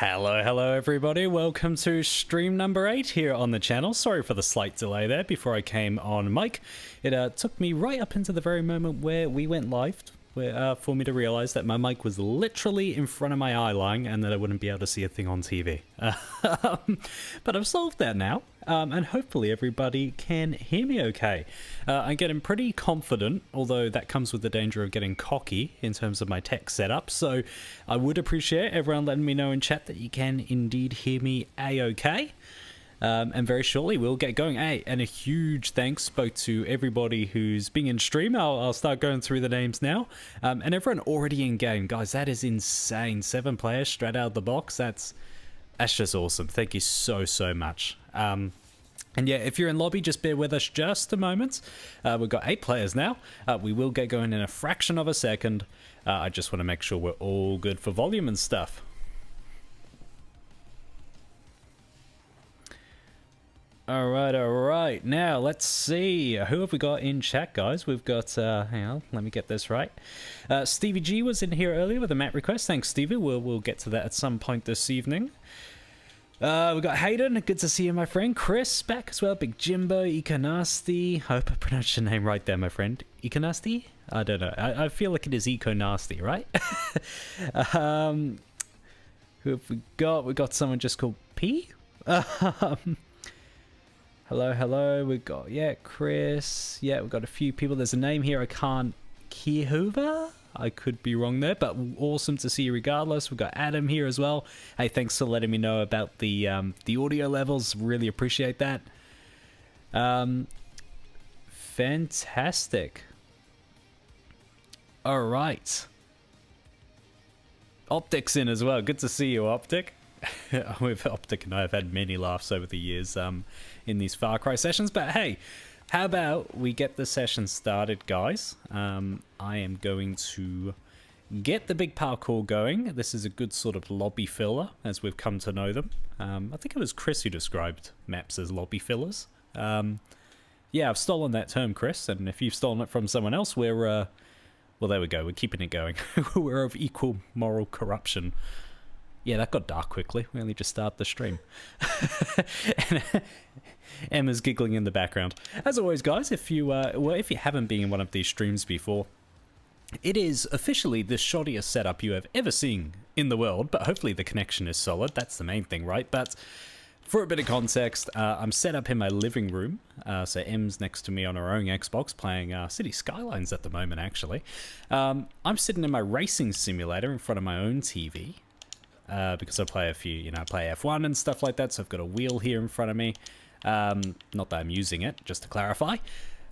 Hello everybody, welcome to stream number 8 here on the channel. Sorry for the slight delay there before I came on mic. It took me right up into the very moment where we went live for me to realise that my mic was literally in front of my eye line and that I wouldn't be able to see a thing on TV. But I've solved that now, and hopefully everybody can hear me okay. I'm getting pretty confident, although that comes with the danger of getting cocky in terms of my tech setup, so I would appreciate everyone letting me know in chat that you can indeed hear me a-okay. And very shortly we'll get going. Hey, and a huge thanks both to everybody who's been in stream. I'll start going through the names now. And everyone already in game. Guys, that is insane. 7 players straight out of the box. That's just awesome. Thank you so much. And yeah, if you're in lobby, just bear with us just a moment. We've got 8 players now. We will get going in a fraction of a second. I just want to make sure we're all good for volume and stuff. All right. Now, let's see. Who have we got in chat, guys? We've got, hang on, let me get this right. Stevie G was in here earlier with a map request. Thanks, Stevie. We'll get to that at some point this evening. We've got Hayden. Good to see you, my friend. Chris back as well. Big Jimbo, Econasty. Hope I pronounced your name right there, my friend. Econasty? I don't know. I feel like it is Econasty, right? Who have we got? We got someone just called P? Hello, we've got, yeah, Chris, yeah, we've got a few people. There's a name here I can't, Kihova? I could be wrong there, but awesome to see you regardless. We've got Adam here as well. Hey, thanks for letting me know about the audio levels, really appreciate that. Fantastic. All right. Optic's in as well, good to see you, Optic. With Optic and I have had many laughs over the years in these Far Cry sessions, but hey, how about we get the session started, guys? I am going to get the big parkour going. This is a good sort of lobby filler as we've come to know them. I think it was Chris who described maps as lobby fillers. Yeah, I've stolen that term, Chris, and if you've stolen it from someone else, we're well, there we go, we're keeping it going. We're of equal moral corruption. Yeah, that got dark quickly. We only just started the stream. And Emma's giggling in the background. As always, guys, if you haven't been in one of these streams before, it is officially the shoddiest setup you have ever seen in the world, but hopefully the connection is solid. That's the main thing, right? But for a bit of context, I'm set up in my living room. So Em's next to me on her own Xbox playing City Skylines at the moment, actually. I'm sitting in my racing simulator in front of my own TV. Because I play a few, I play F1 and stuff like that, so I've got a wheel here in front of me. Not that I'm using it, just to clarify.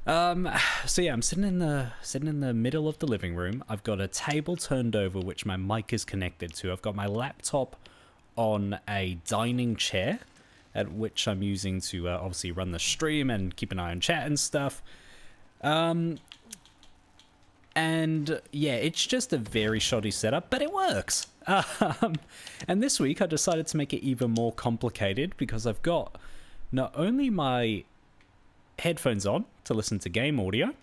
So yeah, I'm sitting in the middle of the living room. I've got a table turned over, which my mic is connected to. I've got my laptop on a dining chair, at which I'm using to obviously run the stream and keep an eye on chat and stuff. And yeah, it's just a very shoddy setup, but it works. And this week I decided to make it even more complicated because I've got not only my headphones on to listen to game audio,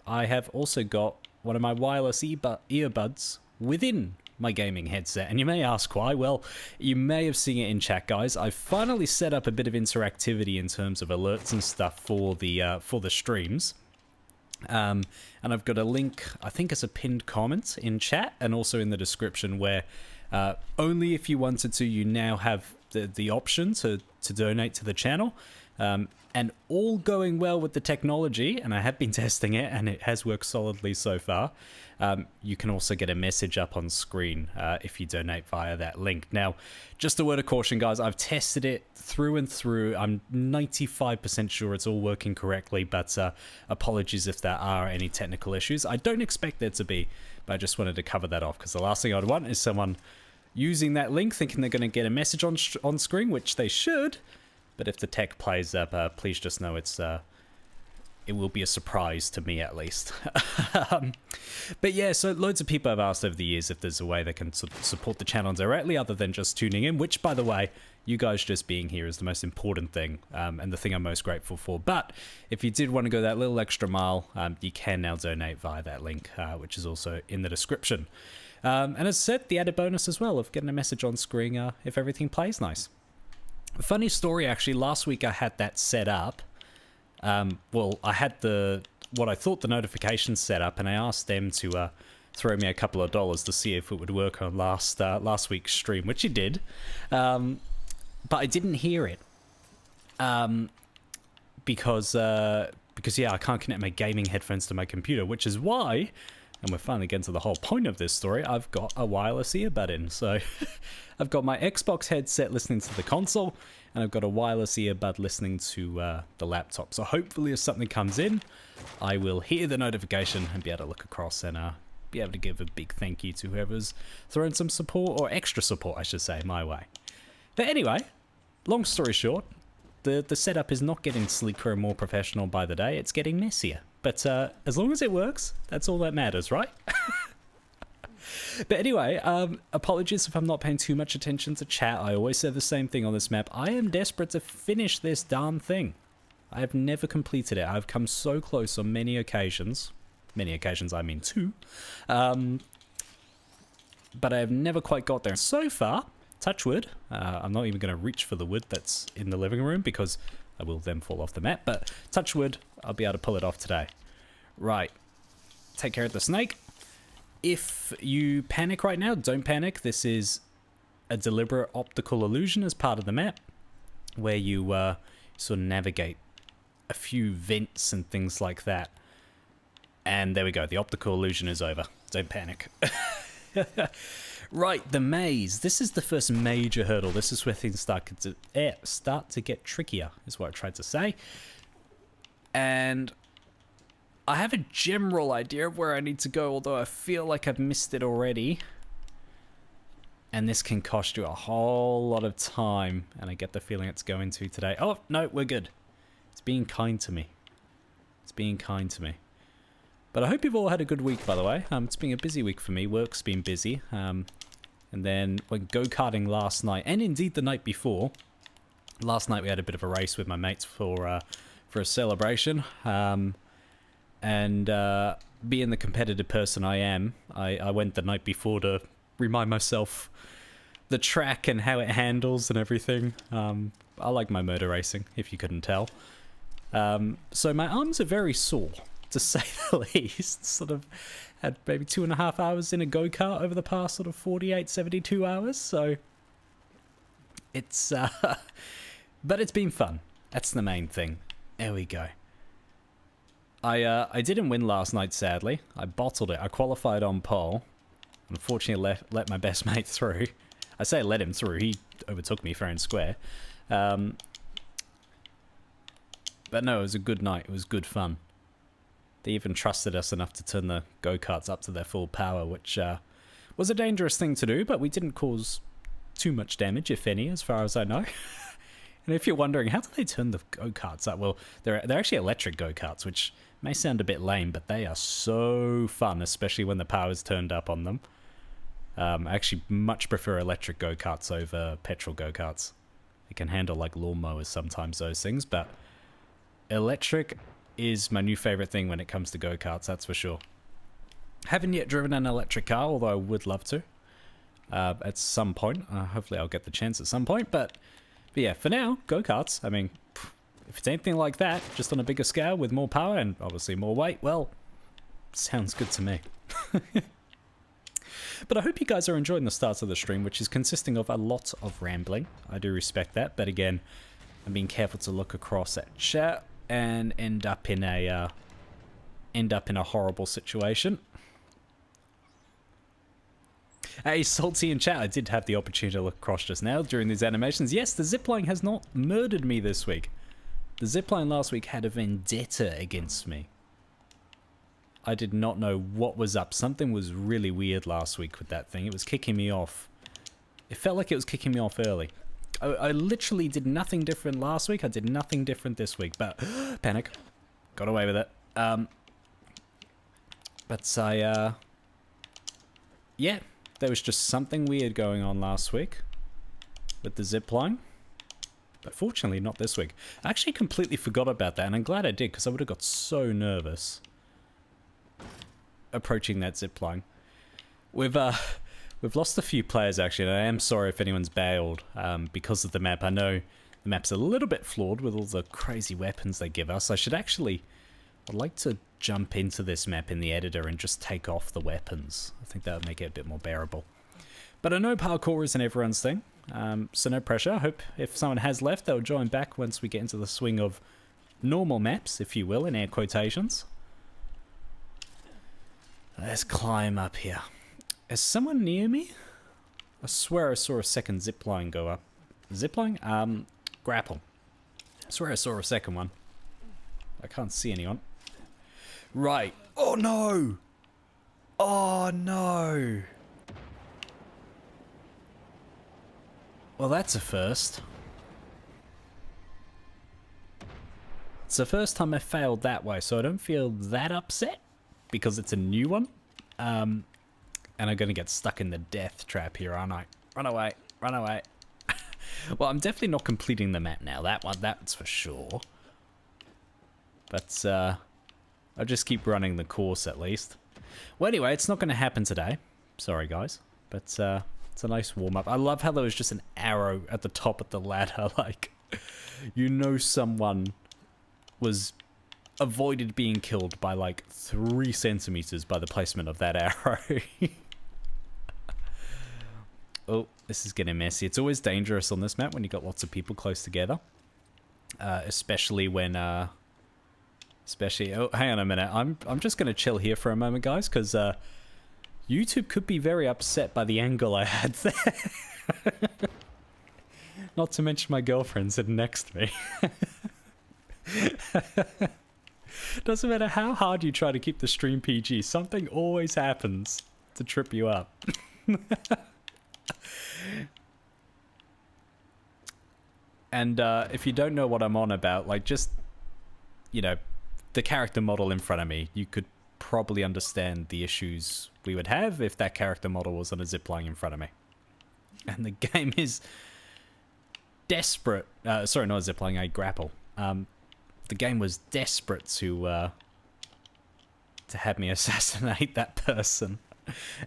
I have also got one of my wireless earbuds within my gaming headset. And you may ask why. Well, you may have seen it in chat, guys. I've finally set up a bit of interactivity in terms of alerts and stuff for the streams. And I've got a link, I think it's a pinned comment in chat and also in the description where only if you wanted to, you now have the option to donate to the channel. And all going well with the technology, and I have been testing it and it has worked solidly so far, you can also get a message up on screen if you donate via that link. Now, just a word of caution, guys, I've tested it through and through. I'm 95% sure it's all working correctly, but apologies if there are any technical issues. I don't expect there to be, but I just wanted to cover that off because the last thing I'd want is someone using that link thinking they're going to get a message on screen, which they should. But if the tech plays up, please just know it's it will be a surprise to me at least. But yeah, so loads of people have asked over the years if there's a way they can support the channel directly other than just tuning in, which, by the way, you guys just being here is the most important thing, and the thing I'm most grateful for. But if you did want to go that little extra mile, you can now donate via that link, which is also in the description. And as I said, the added bonus as well of getting a message on screen if everything plays nice. A funny story, actually, last week I had that set up. Well, I had what I thought the notifications set up, and I asked them to throw me a couple of dollars to see if it would work on last week's stream, which it did. But I didn't hear it because yeah, I can't connect my gaming headphones to my computer, which is why, and we're finally getting to the whole point of this story, I've got a wireless earbud in. So I've got my Xbox headset listening to the console, and I've got a wireless earbud listening to the laptop. So hopefully if something comes in, I will hear the notification and be able to look across and be able to give a big thank you to whoever's thrown some support, or extra support I should say, my way. But anyway, long story short, the setup is not getting sleeker and more professional by the day, it's getting messier. But as long as it works, that's all that matters, right? But anyway, apologies if I'm not paying too much attention to chat. I always say the same thing on this map. I am desperate to finish this darn thing. I have never completed it. I've come so close on many occasions. Many occasions, I mean two. But I have never quite got there. So far, touch wood, I'm not even going to reach for the wood that's in the living room because I will then fall off the map, but touch wood, I'll be able to pull it off today. Right, take care of the snake. If you panic right now, don't panic. This is a deliberate optical illusion as part of the map where you sort of navigate a few vents and things like that. And there we go, the optical illusion is over. Don't panic. Right, the maze. This is the first major hurdle. This is where things start to get trickier, is what I tried to say. And I have a general idea of where I need to go, although I feel like I've missed it already. And this can cost you a whole lot of time, and I get the feeling it's going to today. Oh, no, we're good. It's being kind to me. It's being kind to me. But I hope you've all had a good week, by the way. It's been a busy week for me. Work's been busy. And then went go-karting last night, and indeed the night before. Last night we had a bit of a race with my mates for a celebration. And being the competitive person I am, I went the night before to remind myself the track and how it handles and everything. I like my motor racing, if you couldn't tell. So my arms are very sore, to say the least. Sort of had maybe 2.5 hours in a go-kart over the past sort of 48, 72 hours. So it's, but it's been fun. That's the main thing. There we go. I didn't win last night, sadly. I bottled it. I qualified on pole. Unfortunately, let my best mate through. I say let him through. He overtook me fair and square. But no, it was a good night. It was good fun. They even trusted us enough to turn the go-karts up to their full power, which was a dangerous thing to do, but we didn't cause too much damage, if any, as far as I know. And if you're wondering, how do they turn the go-karts up? Well, they're actually electric go-karts, which may sound a bit lame, but they are so fun, especially when the power's turned up on them. I actually much prefer electric go-karts over petrol go-karts. It can handle like lawnmowers sometimes, those things, but electric is my new favorite thing when it comes to go-karts, that's for sure. Haven't yet driven an electric car, although I would love to at some point. Hopefully I'll get the chance at some point, but yeah, for now, go-karts, I mean, if it's anything like that, just on a bigger scale with more power and obviously more weight, well, sounds good to me. But I hope you guys are enjoying the start of the stream, which is consisting of a lot of rambling. I do respect that, but again, I'm being careful to look across at chat and end up in a horrible situation. Hey, Salty in chat, I did have the opportunity to look across just now during these animations. Yes, the zipline has not murdered me this week. The zipline last week had a vendetta against me. I did not know what was up. Something was really weird last week with that thing. It was kicking me off. It felt like it was kicking me off early. I literally did nothing different last week. I did nothing different this week, but panic. got away with it. But yeah, there was just something weird going on last week with the zipline. But fortunately, not this week. I actually completely forgot about that, and I'm glad I did, because I would have got so nervous approaching that zipline. We've lost a few players, actually, and I am sorry if anyone's bailed because of the map. I know the map's a little bit flawed with all the crazy weapons they give us. I'd like to jump into this map in the editor and just take off the weapons. I think that would make it a bit more bearable. But I know parkour isn't everyone's thing, so no pressure. I hope if someone has left, they'll join back once we get into the swing of normal maps, if you will, in air quotations. Let's climb up here. Is someone near me? I swear I saw a second zipline go up. Zipline? Grapple. I swear I saw a second one. I can't see anyone. Right. Oh no! Oh no! Well, that's a first. It's the first time I failed that way, so I don't feel that upset because it's a new one. And I'm gonna get stuck in the death trap here, aren't I? Run away, run away. Well, I'm definitely not completing the map now. That's for sure. But I'll just keep running the course at least. Well, anyway, it's not going to happen today. Sorry, guys. But it's a nice warm-up. I love how there was just an arrow at the top of the ladder. Like, you know someone was avoided being killed by like 3 centimeters by the placement of that arrow. Oh, this is getting messy. It's always dangerous on this map when you got lots of people close together. Especially when... oh, hang on a minute. I'm just going to chill here for a moment, guys, because YouTube could be very upset by the angle I had there. Not to mention my girlfriend sitting next to me. Doesn't matter how hard you try to keep the stream PG, something always happens to trip you up. And if you don't know what I'm on about, like, just, you know, the character model in front of me, you could probably understand the issues we would have if that character model was on a zipline in front of me. And the game is desperate. Sorry, not a zipline, a grapple. The game was desperate to have me assassinate that person.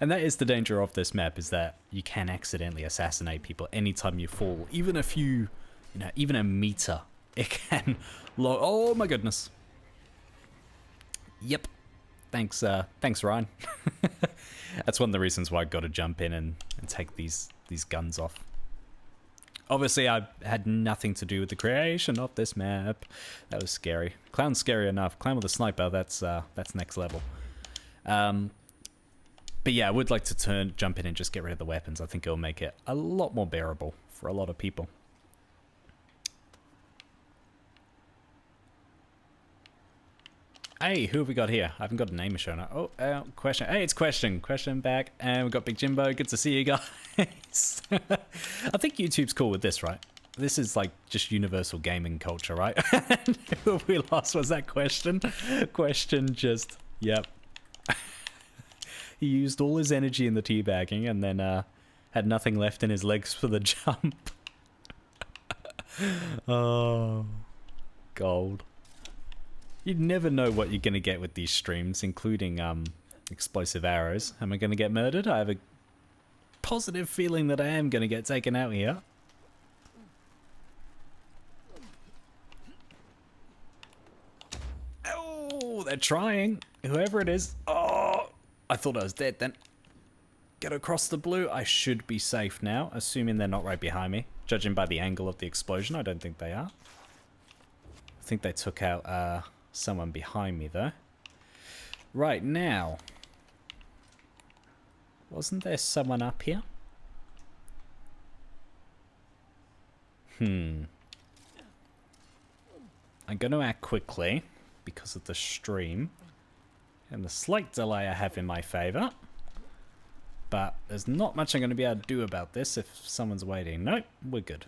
And that is the danger of this map, is that you can accidentally assassinate people anytime you fall. Even a few, you know, even a meter, it can oh my goodness. Yep. Thanks, Ryan. That's one of the reasons why I got to jump in and take these guns off. Obviously, I had nothing to do with the creation of this map. That was scary. Clown's scary enough. Clown with a sniper, that's next level. But yeah, I would like to jump in and just get rid of the weapons. I think it'll make it a lot more bearable for a lot of people. Hey, who have we got here? I haven't got a name showing up. Oh, Question. Hey, it's Question. Question back. And we've got Big Jimbo. Good to see you guys. I think YouTube's cool with this, right? This is like just universal gaming culture, right? Who have we lost? Was that Question? Question just, yep. He used all his energy in the teabagging and then had nothing left in his legs for the jump. Oh, gold. You'd never know what you're going to get with these streams, including explosive arrows. Am I going to get murdered? I have a positive feeling that I am going to get taken out here. Oh, they're trying. Whoever it is. Oh, I thought I was dead then. Get across the blue. I should be safe now, assuming they're not right behind me. Judging by the angle of the explosion, I don't think they are. I think they took out someone behind me, though. Right, now. Wasn't there someone up here? I'm going to act quickly because of the stream and the slight delay I have in my favor. But there's not much I'm going to be able to do about this if someone's waiting. Nope, we're good.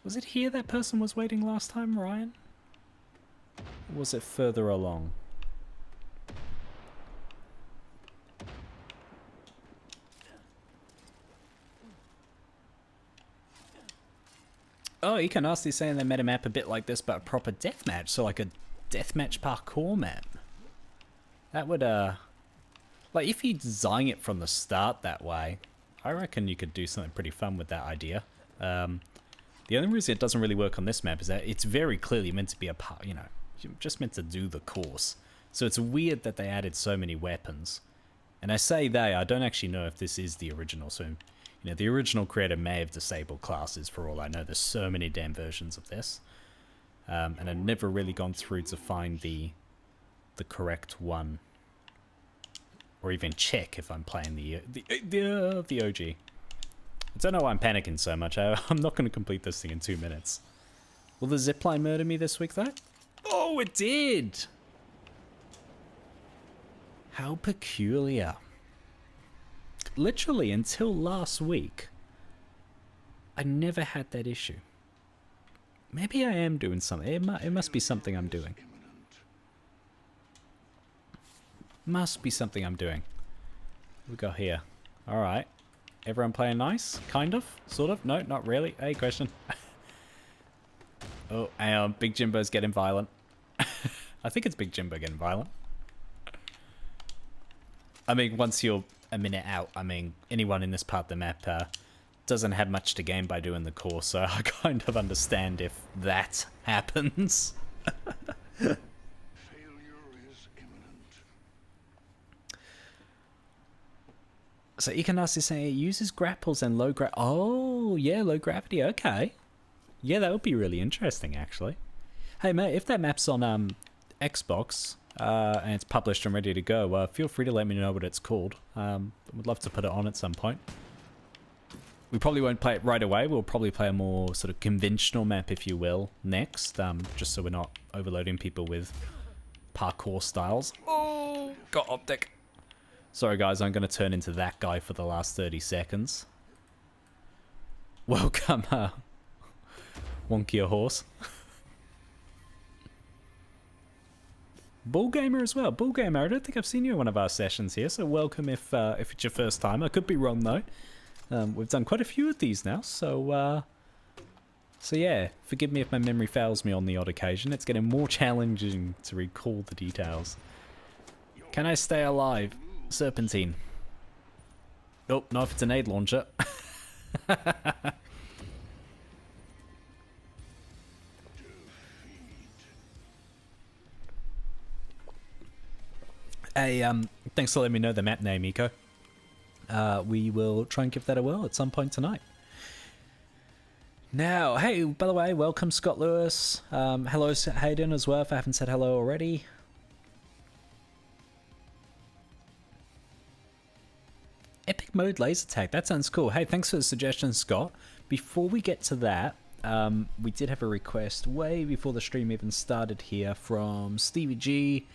Was it here that person was waiting last time, Ryan? Or was it further along? Oh, Econasty saying they made a map a bit like this, but a proper deathmatch. So like a deathmatch parkour map. That would, like if you design it from the start that way, I reckon you could do something pretty fun with that idea. The only reason it doesn't really work on this map is that it's very clearly meant to be a part, you know, you're just meant to do the course. So it's weird that they added so many weapons. And I say they, I don't actually know if this is the original, so... You know, the original creator may have disabled classes for all I know. There's so many damn versions of this. And I've never really gone through to find the correct one. Or even check if I'm playing the OG. I don't know why I'm panicking so much. I'm not going to complete this thing in 2 minutes. Will the zipline murder me this week, though? Oh, it did! How peculiar. Literally, until last week, I never had that issue. Maybe I am doing something. It must be something I'm doing. Must be something I'm doing. What we got here? Alright. Everyone playing nice? Kind of? Sort of? No, not really. Hey, question. Oh, hang on. Big Jimbo's getting violent. I think it's Big Jimbo getting violent. I mean, once you're a minute out, I mean, anyone in this part of the map doesn't have much to gain by doing the course, so I kind of understand if that happens. Failure is imminent. So Ikanas is saying it uses grapples and low oh, yeah, low gravity, okay. Yeah, that would be really interesting, actually. Hey, mate, if that map's on Xbox... and it's published and ready to go, feel free to let me know what it's called. Would love to put it on at some point. We probably won't play it right away. We'll probably play a more sort of conventional map, if you will, next. Just so we're not overloading people with parkour styles. Oh, got optic. Sorry, guys, I'm going to turn into that guy for the last 30 seconds. Welcome, Wonkier Horse. Bull Gamer as well. Bull Gamer, I don't think I've seen you in one of our sessions here, so welcome if it's your first time. I could be wrong though. We've done quite a few of these now, so yeah, forgive me if my memory fails me on the odd occasion. It's getting more challenging to recall the details. Can I stay alive? Serpentine. Oh, no, if it's an aid launcher. Hey, thanks for letting me know the map name, Eco. We will try and give that a whirl at some point tonight. Now, hey, by the way, welcome Scott Lewis. Hello Hayden as well, if I haven't said hello already. Epic mode laser tag, that sounds cool. Hey, thanks for the suggestion, Scott. Before we get to that, we did have a request way before the stream even started here from Stevie G.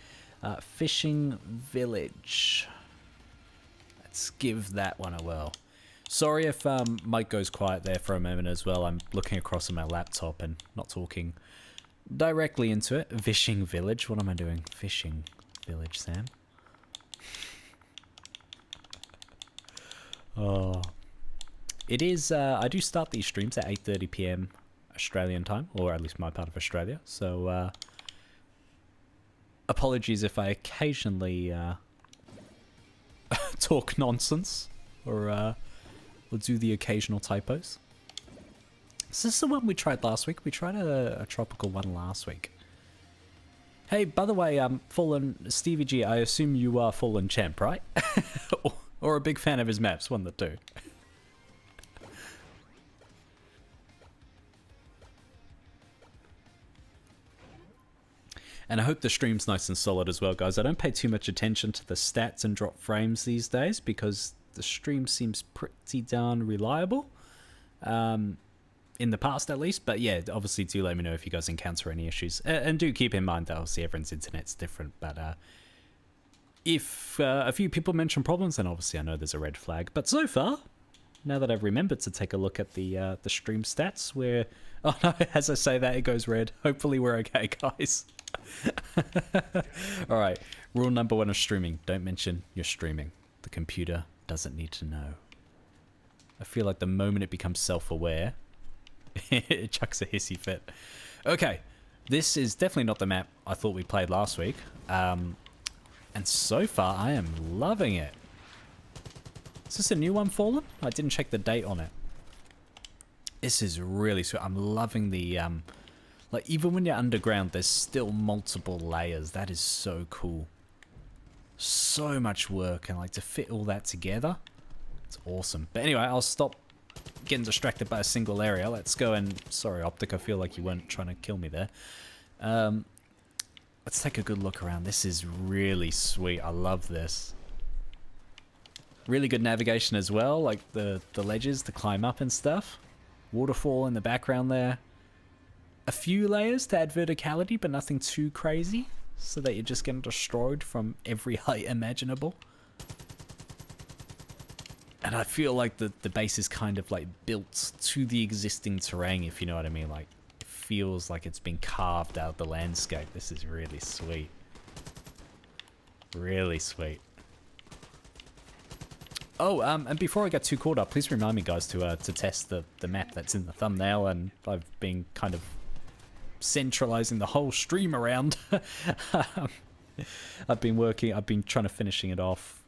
Fishing Village. Let's give that one a whirl. Sorry if Mike goes quiet there for a moment as well. I'm looking across at my laptop and not talking directly into it. Fishing Village. What am I doing? Fishing Village, Sam. Oh. It is, I do start these streams at 8:30 PM Australian time, or at least my part of Australia. So, apologies if I occasionally talk nonsense or do the occasional typos. Is this the one we tried last week? We tried a tropical one last week. Hey, by the way, Fallen Stevie G, I assume you are Fallen Champ, right? or a big fan of his maps, one of the two. And I hope the stream's nice and solid as well, guys. I don't pay too much attention to the stats and drop frames these days because the stream seems pretty darn reliable. In the past, at least. But yeah, obviously do let me know if you guys encounter any issues. And do keep in mind that obviously everyone's internet's different. But if a few people mention problems, then obviously I know there's a red flag. But so far, now that I've remembered to take a look at the stream stats, where... Oh no, as I say that, it goes red. Hopefully we're okay, guys. Alright, rule number 1 of streaming. Don't mention you're streaming. The computer doesn't need to know. I feel like the moment it becomes self-aware, it chucks a hissy fit. Okay, this is definitely not the map I thought we played last week. And so far, I am loving it. Is this a new one, Fallen? I didn't check the date on it. This is really sweet. I'm loving the, like, even when you're underground, there's still multiple layers. That is so cool. So much work, and like to fit all that together, it's awesome. But anyway, I'll stop getting distracted by a single area. Let's go and, sorry Optic, I feel like you weren't trying to kill me there. Let's take a good look around. This is really sweet. I love this. Really good navigation as well, like the ledges to climb up and stuff. Waterfall in the background there. A few layers to add verticality, but nothing too crazy, so that you're just getting destroyed from every height imaginable. And I feel like the base is kind of like built to the existing terrain, if you know what I mean. Like, it feels like it's been carved out of the landscape. This is really sweet. Really sweet. Oh, and before I get too caught up, please remind me, guys, to test the map that's in the thumbnail, and I've been kind of centralizing the whole stream around. I've been trying to finishing it off.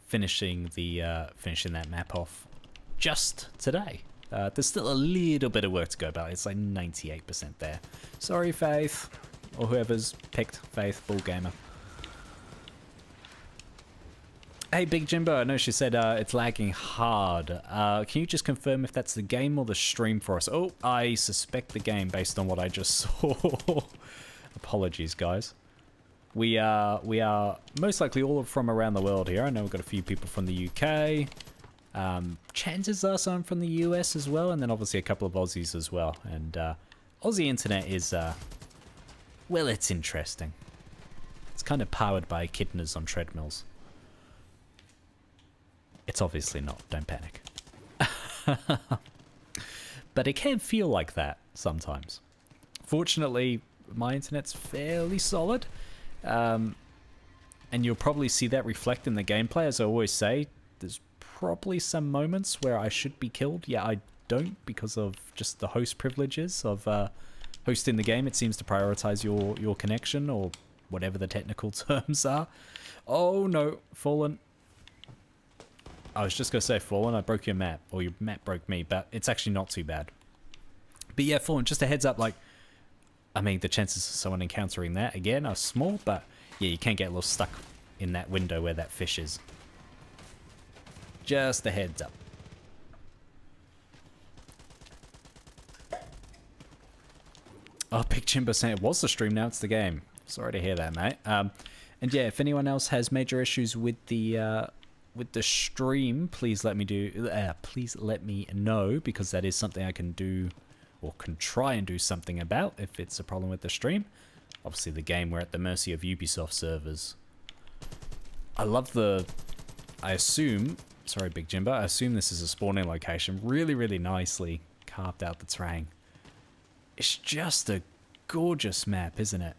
Finishing that map off just today. There's still a little bit of work to go, but it's like 98% there. Sorry, Faith, or whoever's picked Faith, Bull Gamer. Hey, Big Jimbo, I know she said it's lagging hard. Can you just confirm if that's the game or the stream for us? Oh, I suspect the game based on what I just saw. Apologies, guys. We are most likely all from around the world here. I know we've got a few people from the UK. Chances are some from the US as well, and then obviously a couple of Aussies as well. And Aussie internet is, well, it's interesting. It's kind of powered by echidnas on treadmills. It's obviously not, don't panic. But it can feel like that sometimes. Fortunately, my internet's fairly solid. And you'll probably see that reflect in the gameplay. As I always say, there's probably some moments where I should be killed. Yeah, I don't, because of just the host privileges of hosting the game. It seems to prioritize your connection, or whatever the technical terms are. Oh no, Fallen. I was just going to say, Fallen, I broke your map, or your map broke me, but it's actually not too bad. But yeah, Fallen, just a heads up, like, I mean, the chances of someone encountering that, again, are small, but yeah, you can get a little stuck in that window where that fish is. Just a heads up. Oh, Big Jimbo saying it was the stream, now it's the game. Sorry to hear that, mate. And yeah, if anyone else has major issues with the stream, please let me know, because that is something I can do, or can try and do something about if it's a problem with the stream. Obviously the game, we're at the mercy of Ubisoft servers. I love I assume, sorry Big Jimbo, I assume this is a spawning location. Really, really nicely carved out the terrain. It's just a gorgeous map, isn't it?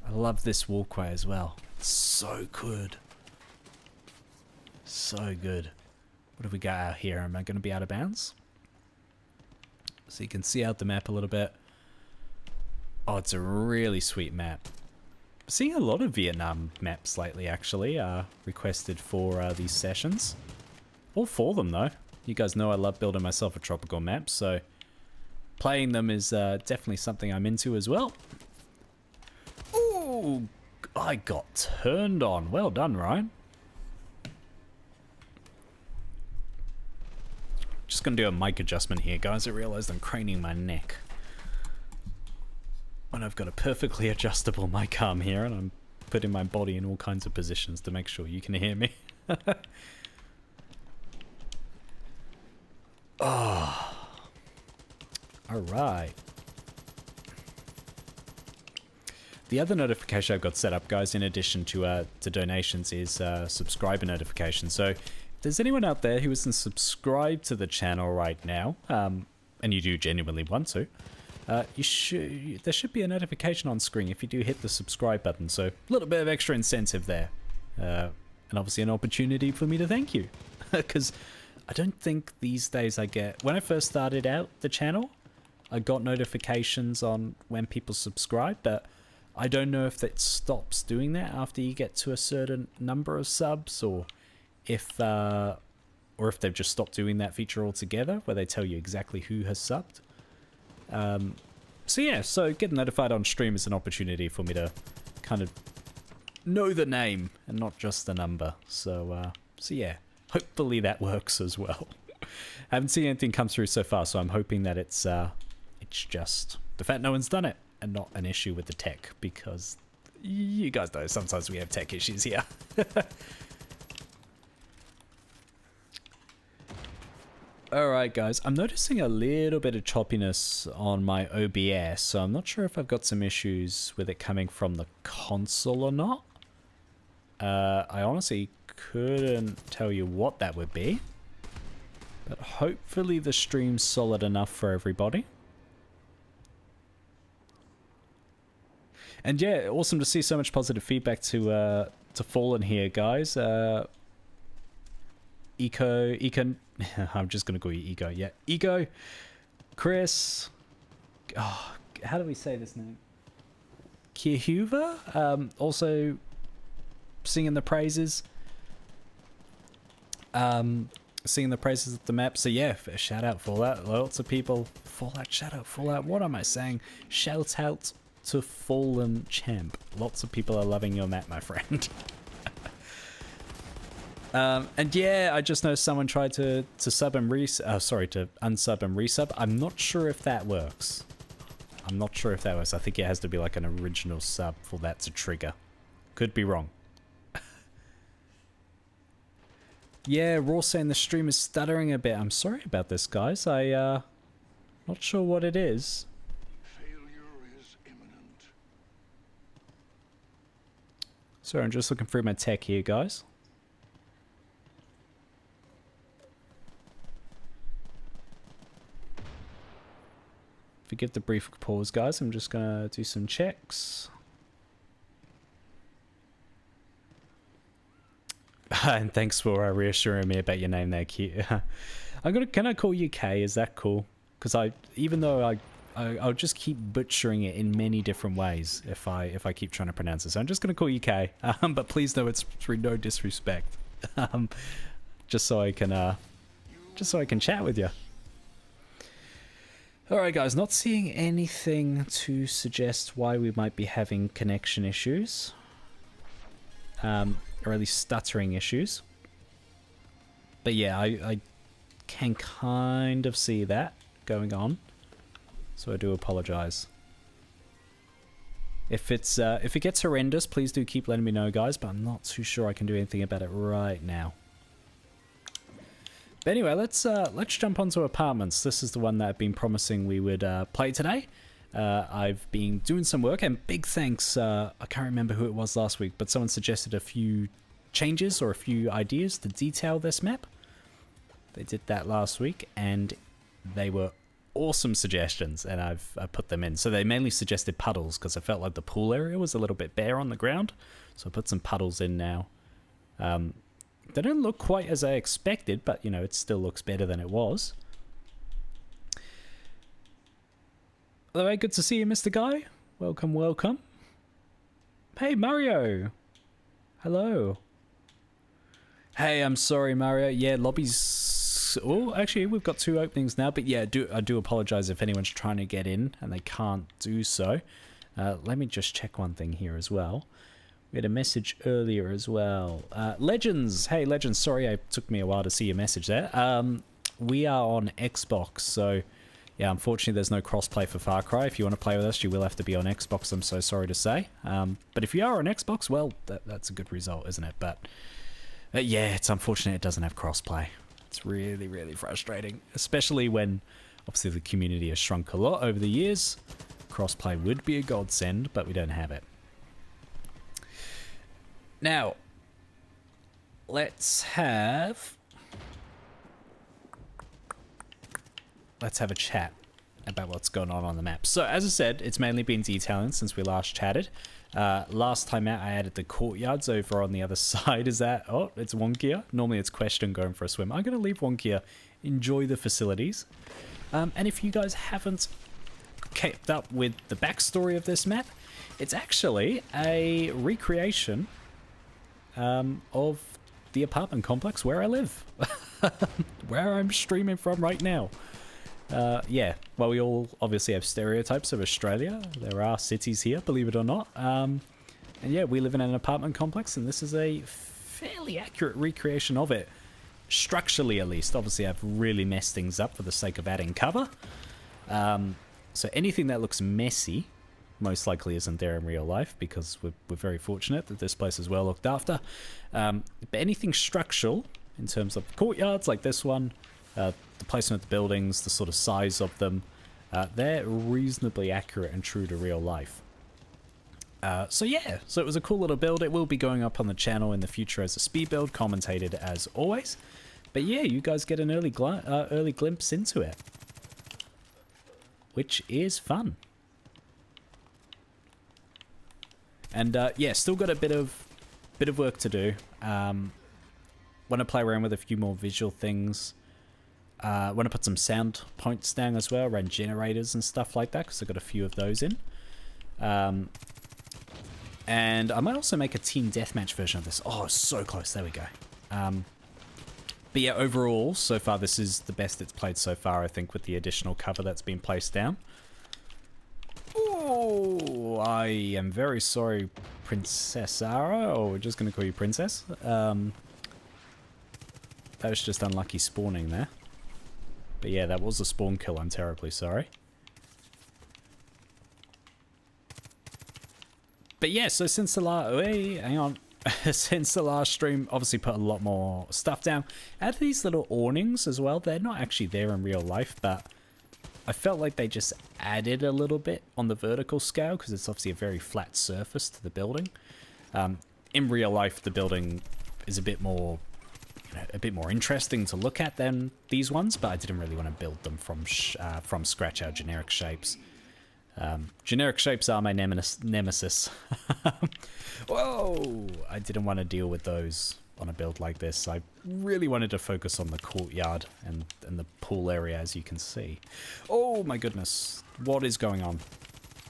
I love this walkway as well. It's so good. So good. What have we got out here? Am I going to be out of bounds? So you can see out the map a little bit. Oh, it's a really sweet map. Seeing a lot of Vietnam maps lately, actually, requested for these sessions. All 4 of them, though. You guys know I love building myself a tropical map, so playing them is definitely something I'm into as well. Ooh, I got turned on. Well done, Ryan. Just gonna do a mic adjustment here, guys. I realized I'm craning my neck when I've got a perfectly adjustable mic arm here, and I'm putting my body in all kinds of positions to make sure you can hear me. Oh, all right. The other notification I've got set up, guys, in addition to donations, is subscriber notifications. So if there's anyone out there who isn't subscribed to the channel right now, and you do genuinely want to, there should be a notification on screen if you do hit the subscribe button. So a little bit of extra incentive there, and obviously an opportunity for me to thank you, because I don't think these days I get. When I first started out the channel, I got notifications on when people subscribe, but I don't know if it stops doing that after you get to a certain number of subs, or if they've just stopped doing that feature altogether, where they tell you exactly who has subbed. So yeah, so getting notified on stream is an opportunity for me to kind of know the name and not just the number. So yeah, hopefully that works as well. I haven't seen anything come through so far, so I'm hoping that it's just the fact no one's done it and not an issue with the tech, because you guys know sometimes we have tech issues here. Alright guys, I'm noticing a little bit of choppiness on my OBS, so I'm not sure if I've got some issues with it coming from the console or not. I honestly couldn't tell you what that would be, but hopefully the stream's solid enough for everybody. And yeah, awesome to see so much positive feedback to Fallen here, guys. Eco, I'm just gonna call you Ego. Yeah, Ego, Chris. Oh, how do we say this name? Kihuva, also singing the praises. Singing the praises of the map. So yeah, a shout out Fallout. Lots of people. Fallout, shout out Fallout. What am I saying? Shout out to Fallen Champ. Lots of people are loving your map, my friend. And yeah, I just know someone tried to sub and to unsub and resub. I'm not sure if that works. I think it has to be like an original sub for that to trigger. Could be wrong. Yeah, Raw saying the stream is stuttering a bit. I'm sorry about this, guys. Not sure what it is. Failure is imminent. Sorry, I'm just looking through my tech here, guys. Forgive the brief pause, guys. I'm just gonna do some checks. And thanks for reassuring me about your name there, Q. Can I call you K? Is that cool? Because even though I'll just keep butchering it in many different ways if I keep trying to pronounce it. So I'm just gonna call you K. But please know it's through no disrespect. Just so I can chat with you. Alright guys, not seeing anything to suggest why we might be having connection issues. Or at least stuttering issues. But yeah, I can kind of see that going on. So I do apologize. If it gets horrendous, please do keep letting me know, guys, but I'm not too sure I can do anything about it right now. But anyway, let's jump onto apartments. This is the one that I've been promising we would play today. I've been doing some work, and big thanks, I can't remember who it was last week, but someone suggested a few changes or a few ideas to detail this map. They did that last week, and they were awesome suggestions, and I put them in. So they mainly suggested puddles, because I felt like the pool area was a little bit bare on the ground, so I put some puddles in now. They don't look quite as I expected, but, you know, it still looks better than it was. By the way, good to see you, Mr. Guy. Welcome, welcome. Hey, Mario. Hello. Hey, I'm sorry, Mario. Yeah, lobbies... Oh, actually, we've got 2 openings now, but yeah, I do apologize if anyone's trying to get in and they can't do so. Let me just check one thing here as well. We had a message earlier as well. Legends! Hey, Legends, sorry it took me a while to see your message there. We are on Xbox, so yeah, unfortunately there's no crossplay for Far Cry. If you want to play with us, you will have to be on Xbox, I'm so sorry to say. But if you are on Xbox, well, that's a good result, isn't it? But yeah, it's unfortunate it doesn't have crossplay. It's really, really frustrating, especially when obviously the community has shrunk a lot over the years. Crossplay would be a godsend, but we don't have it. Now, let's have a chat. about what's going on the map. So as I said, it's mainly been detailing since we last chatted. Last time out, I added the courtyards over on the other side. Is that... Oh, it's Wonkia. Normally it's Question going for a swim. I'm going to leave Wonkia. Enjoy the facilities. And if you guys haven't kept up with the backstory of this map, it's actually a recreation of the apartment complex where I live. Where I'm streaming from right now. Yeah, well, we all obviously have stereotypes of Australia. There are cities here, believe it or not. And yeah, we live in an apartment complex, and this is a fairly accurate recreation of it. Structurally, at least. Obviously, I've really messed things up for the sake of adding cover. So anything that looks messy most likely isn't there in real life, because we're very fortunate that this place is well looked after. But anything structural, in terms of courtyards like this one, the placement of the buildings, the sort of size of them, they're reasonably accurate and true to real life. So yeah, so it was a cool little build. It will be going up on the channel in the future as a speed build, commentated as always. But yeah, you guys get an early glimpse into it, which is fun. And yeah, still got a bit of work to do. Want to play around with a few more visual things. Want to put some sound points down as well, around generators and stuff like that, because I've got a few of those in. And I might also make a team deathmatch version of this. Oh, so close. There we go. But yeah, overall, so far, this is the best it's played so far, I think, with the additional cover that's been placed down. Oh, I am very sorry, Princess Sarah, or we're just going to call you Princess. That was just unlucky spawning there. But yeah, that was a spawn kill. I'm terribly sorry. But yeah, so since the last... Hey, hang on. Since the last stream, obviously put a lot more stuff down. Add these little awnings as well. They're not actually there in real life, but I felt like they just added a little bit on the vertical scale, because it's obviously a very flat surface to the building. In real life, the building is a bit more... a bit more interesting to look at than these ones, but I didn't really want to build them from scratch out generic shapes. Generic shapes are my nemesis. Whoa! I didn't want to deal with those on a build like this. I really wanted to focus on the courtyard and the pool area, as you can see. Oh my goodness. What is going on?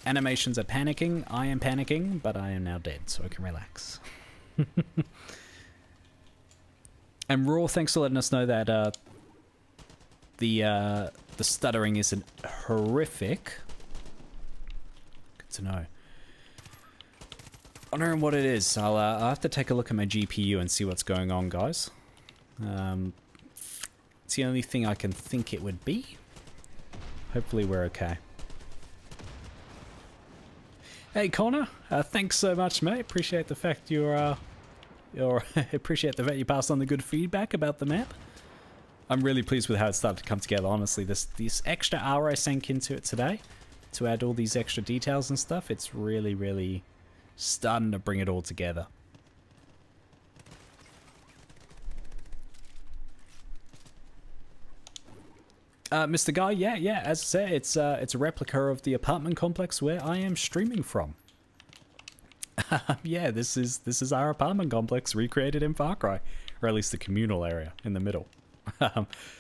Animations are panicking. I am panicking, but I am now dead, so I can relax. And Raw, thanks for letting us know that the stuttering isn't horrific. Good to know. Wondering what it is. I'll have to take a look at my GPU and see what's going on, guys. It's the only thing I can think it would be. Hopefully we're okay. Hey Connor, thanks so much, mate. Appreciate the fact appreciate the fact you passed on the good feedback about the map. I'm really pleased with how it started to come together, honestly. This extra hour I sank into it today to add all these extra details and stuff, it's really, really starting to bring it all together. Mr. Guy, yeah, as I say, it's a replica of the apartment complex where I am streaming from. Yeah, this is our apartment complex recreated in Far Cry, or at least the communal area in the middle.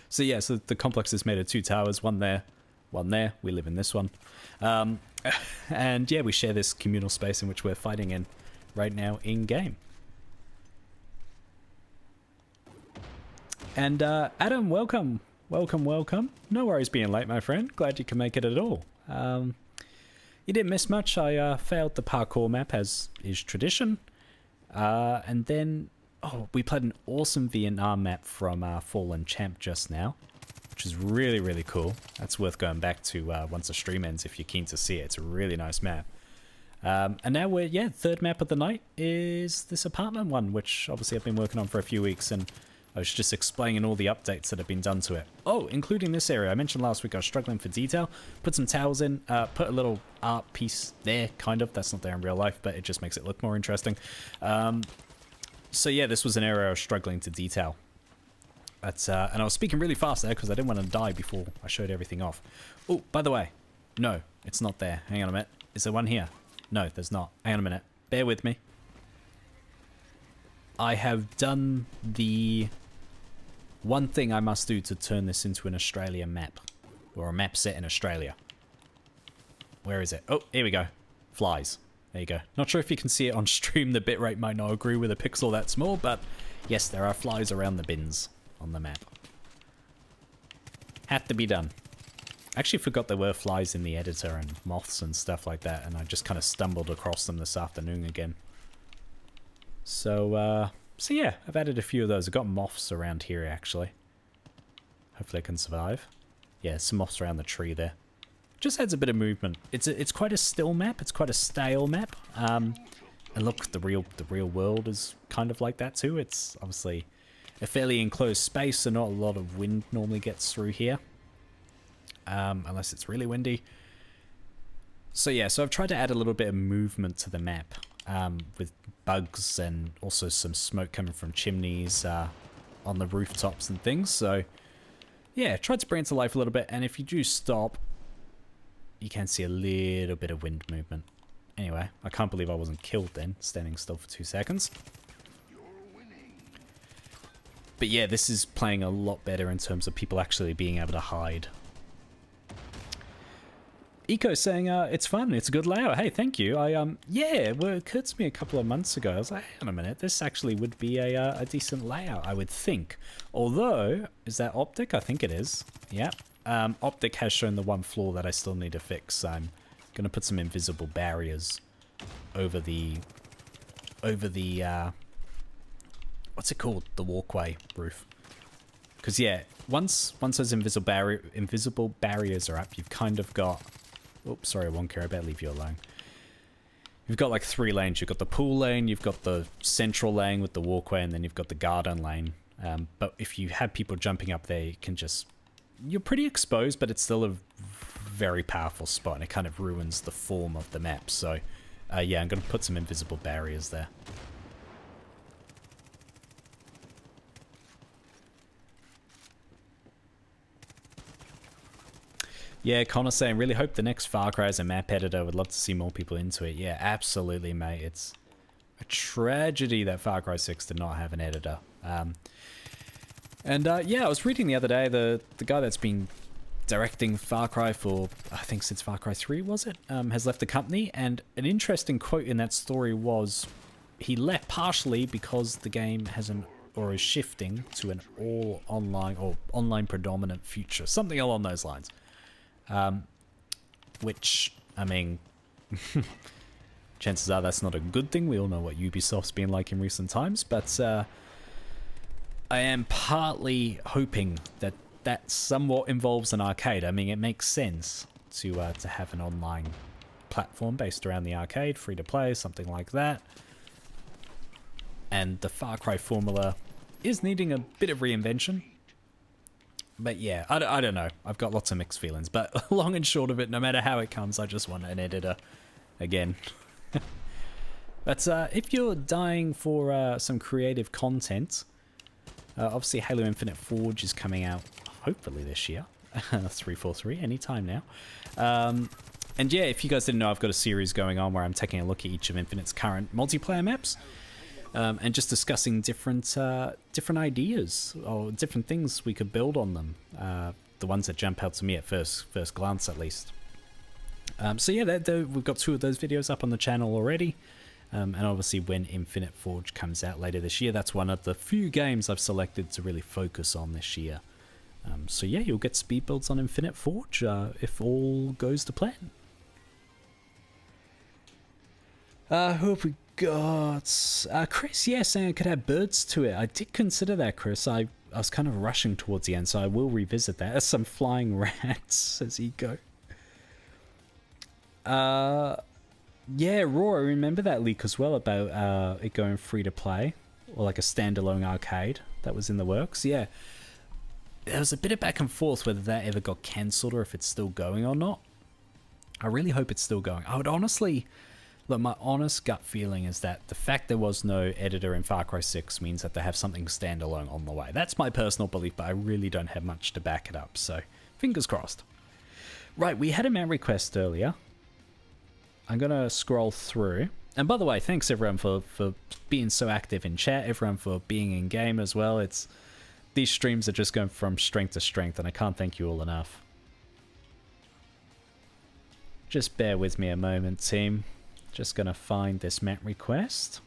So yeah, so the complex is made of 2 towers, one there, one there. We live in this one, and yeah, we share this communal space in which we're fighting in right now in game. And Adam, welcome. No worries being late, my friend. Glad you can make it at all. You didn't miss much. I failed the parkour map, as is tradition. And then, we played an awesome Vietnam map from Fallen Champ just now, which is really, really cool. That's worth going back to once the stream ends if you're keen to see it. It's a really nice map. And now third map of the night is this apartment one, which obviously I've been working on for a few weeks, and I was just explaining all the updates that have been done to it. Oh, including this area. I mentioned last week I was struggling for detail. Put some towers in, put a little art piece there, kind of. That's not there in real life, but it just makes it look more interesting. So yeah, this was an area I was struggling to detail. And I was speaking really fast there because I didn't want to die before I showed everything off. Oh, by the way, no, it's not there. Hang on a minute. Is there one here? No, there's not. Hang on a minute. Bear with me. I have done the one thing I must do to turn this into an Australian map. Or a map set in Australia. Where is it? Oh, here we go. Flies. There you go. Not sure if you can see it on stream. The bitrate might not agree with a pixel that small, but yes, there are flies around the bins on the map. Had to be done. I actually forgot there were flies in the editor and moths and stuff like that, and I just kind of stumbled across them this afternoon again. So yeah, I've added a few of those. I've got moths around here, actually. Hopefully I can survive. Yeah, some moths around the tree there. Just adds a bit of movement. It's quite a still map. It's quite a stale map. And look, the real world is kind of like that too. It's obviously a fairly enclosed space, so not a lot of wind normally gets through here. Unless it's really windy. So yeah, so I've tried to add a little bit of movement to the map. With bugs and also some smoke coming from chimneys on the rooftops and things. So yeah, tried to bring it to life a little bit. And if you do stop, you can see a little bit of wind movement. Anyway, I can't believe I wasn't killed then, standing still for 2 seconds. But yeah, this is playing a lot better in terms of people actually being able to hide. Eco saying, it's fun, it's a good layout. Hey, thank you. Yeah, well, it occurred to me a couple of months ago. I was like, hang on a minute, this actually would be a decent layout, I would think. Although, is that Optic? I think it is. Yeah. Optic has shown the one flaw that I still need to fix. I'm going to put some invisible barriers over the what's it called? The walkway roof. Because yeah, once those invisible barriers are up, you've kind of got... Oops, sorry, Wonka, I better leave you alone. You've got like 3 lanes. You've got the pool lane, you've got the central lane with the walkway, and then you've got the garden lane. But if you have people jumping up there, you can just... You're pretty exposed, but it's still a very powerful spot, and it kind of ruins the form of the map. So, yeah, I'm going to put some invisible barriers there. Yeah, Connor saying, really hope the next Far Cry is a map editor. Would love to see more people into it. Yeah, absolutely, mate. It's a tragedy that Far Cry 6 did not have an editor. Yeah, I was reading the other day, the guy that's been directing Far Cry for, I think since Far Cry 3, was it? Has left the company. And an interesting quote in that story was, he left partially because the game has or is shifting to an all online or online predominant future. Something along those lines. Which, I mean, chances are that's not a good thing. We all know what Ubisoft's been like in recent times, but I am partly hoping that that somewhat involves an arcade. I mean, it makes sense to have an online platform based around the arcade, free to play, something like that. And the Far Cry formula is needing a bit of reinvention. But yeah, I don't know. I've got lots of mixed feelings. But long and short of it, no matter how it comes, I just want an editor again. But if you're dying for some creative content, obviously Halo Infinite Forge is coming out hopefully this year. 343, anytime now. And yeah, if you guys didn't know, I've got a series going on where I'm taking a look at each of Infinite's current multiplayer maps. And just discussing different ideas or different things we could build on them. The ones that jump out to me at first glance, at least. So yeah, we've got 2 of those videos up on the channel already. And obviously when Infinite Forge comes out later this year, that's one of the few games I've selected to really focus on this year. So yeah, you'll get speed builds on Infinite Forge if all goes to plan. Who have we got? Chris, yeah, saying I could add birds to it. I did consider that, Chris. I was kind of rushing towards the end, so I will revisit that. There's some flying rats, says Eco. Yeah, Raw, I remember that leak as well about it going free to play, or like a standalone arcade that was in the works. Yeah, there was a bit of back and forth whether that ever got cancelled or if it's still going or not. I really hope it's still going. I would honestly Look, my honest gut feeling is that the fact there was no editor in Far Cry 6 means that they have something standalone on the way. That's my personal belief, but I really don't have much to back it up, so fingers crossed. Right, we had a map request earlier. I'm going to scroll through. And by the way, thanks everyone for being so active in chat, everyone for being in game as well. These streams are just going from strength to strength, and I can't thank you all enough. Just bear with me a moment, team. Just gonna find this map request.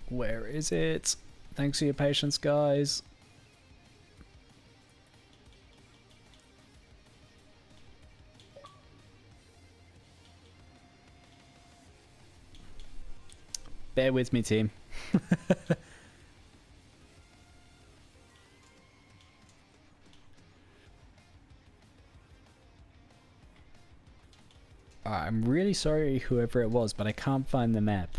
Where is it? Thanks for your patience, guys. Bear with me, team. I'm really sorry, whoever it was, but I can't find the map.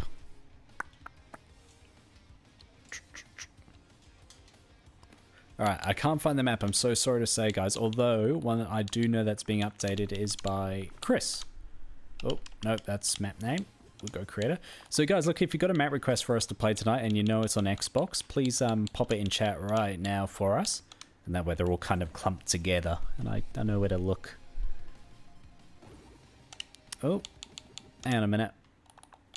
Alright, I can't find the map. I'm so sorry to say, guys. Although, one that I do know that's being updated is by Chris. Oh, nope, that's map name. We'll go creator. So, guys, look, if you've got a map request for us to play tonight and you know it's on Xbox, please pop it in chat right now for us. And that way they're all kind of clumped together. And I know where to look. Oh, hang on a minute.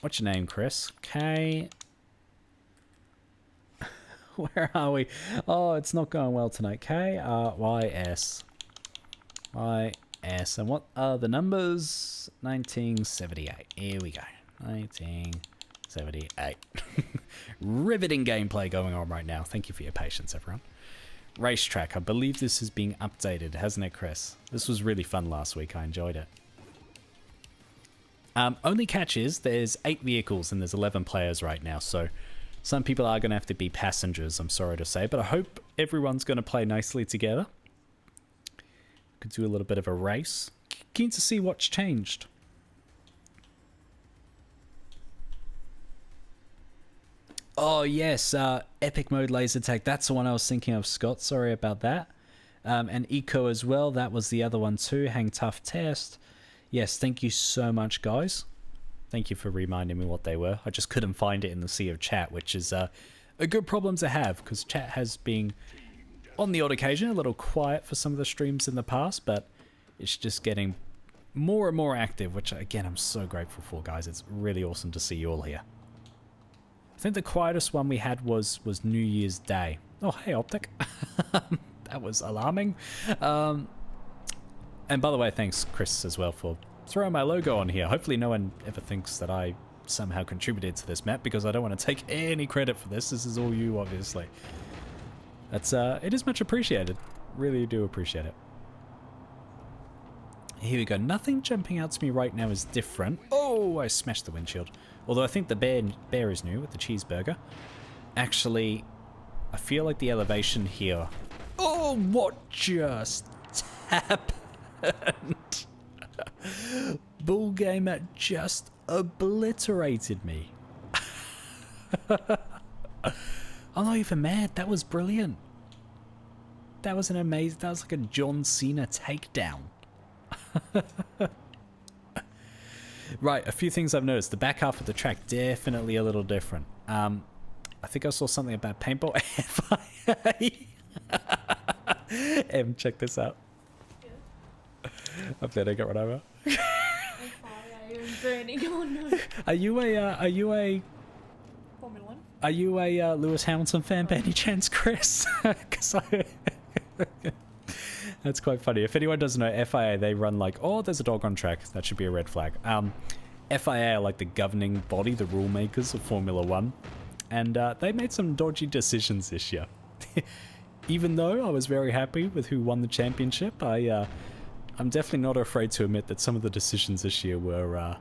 What's your name, Chris? K. Where are we? Oh, it's not going well tonight. K-R-Y-S. Y-S. And what are the numbers? 1978. Here we go. 1978. Riveting gameplay going on right now. Thank you for your patience, everyone. Racetrack. I believe this is being updated, hasn't it, Chris? This was really fun last week. I enjoyed it. Only catch is there's 8 vehicles and there's 11 players right now, so some people are going to have to be passengers, I'm sorry to say, but I hope everyone's going to play nicely together. Could do a little bit of a race. Keen to see what's changed. Oh yes, epic mode laser tag. That's the one I was thinking of, Scott. Sorry about that. And eco as well. That was the other one too. Hang tough test. Yes, thank you so much, guys. Thank you for reminding me what they were. I just couldn't find it in the sea of chat, which is a good problem to have, because chat has been, on the odd occasion, a little quiet for some of the streams in the past, but it's just getting more and more active, which, again, I'm so grateful for, guys. It's really awesome to see you all here. I think the quietest one we had was New Year's Day. Oh, hey, Optic. That was alarming. And by the way, thanks, Chris, as well, for throwing my logo on here. Hopefully no one ever thinks that I somehow contributed to this map, because I don't want to take any credit for this. This is all you, obviously. That's it is much appreciated. Really do appreciate it. Here we go. Nothing jumping out to me right now is different. Oh, I smashed the windshield. Although I think the bear is new with the cheeseburger. Actually, I feel like the elevation here... Oh, what just happened? Bull Gamer just obliterated me. I'm not even mad. That was brilliant. That was an amazing... That was like a John Cena takedown. Right, a few things I've noticed. The back half of the track, definitely a little different. I think I saw something about paintball. FIA. Em, check this out. I'm glad I got run over. Are you a Formula 1? Are you a Lewis Hamilton fan by any chance, Chris? 'Cause that's quite funny. If anyone doesn't know, FIA, they run like, oh, there's a dog on track. That should be a red flag. FIA are like the governing body, the rule makers of Formula 1. And they made some dodgy decisions this year. Even though I was very happy with who won the championship, I'm definitely not afraid to admit that some of the decisions this year were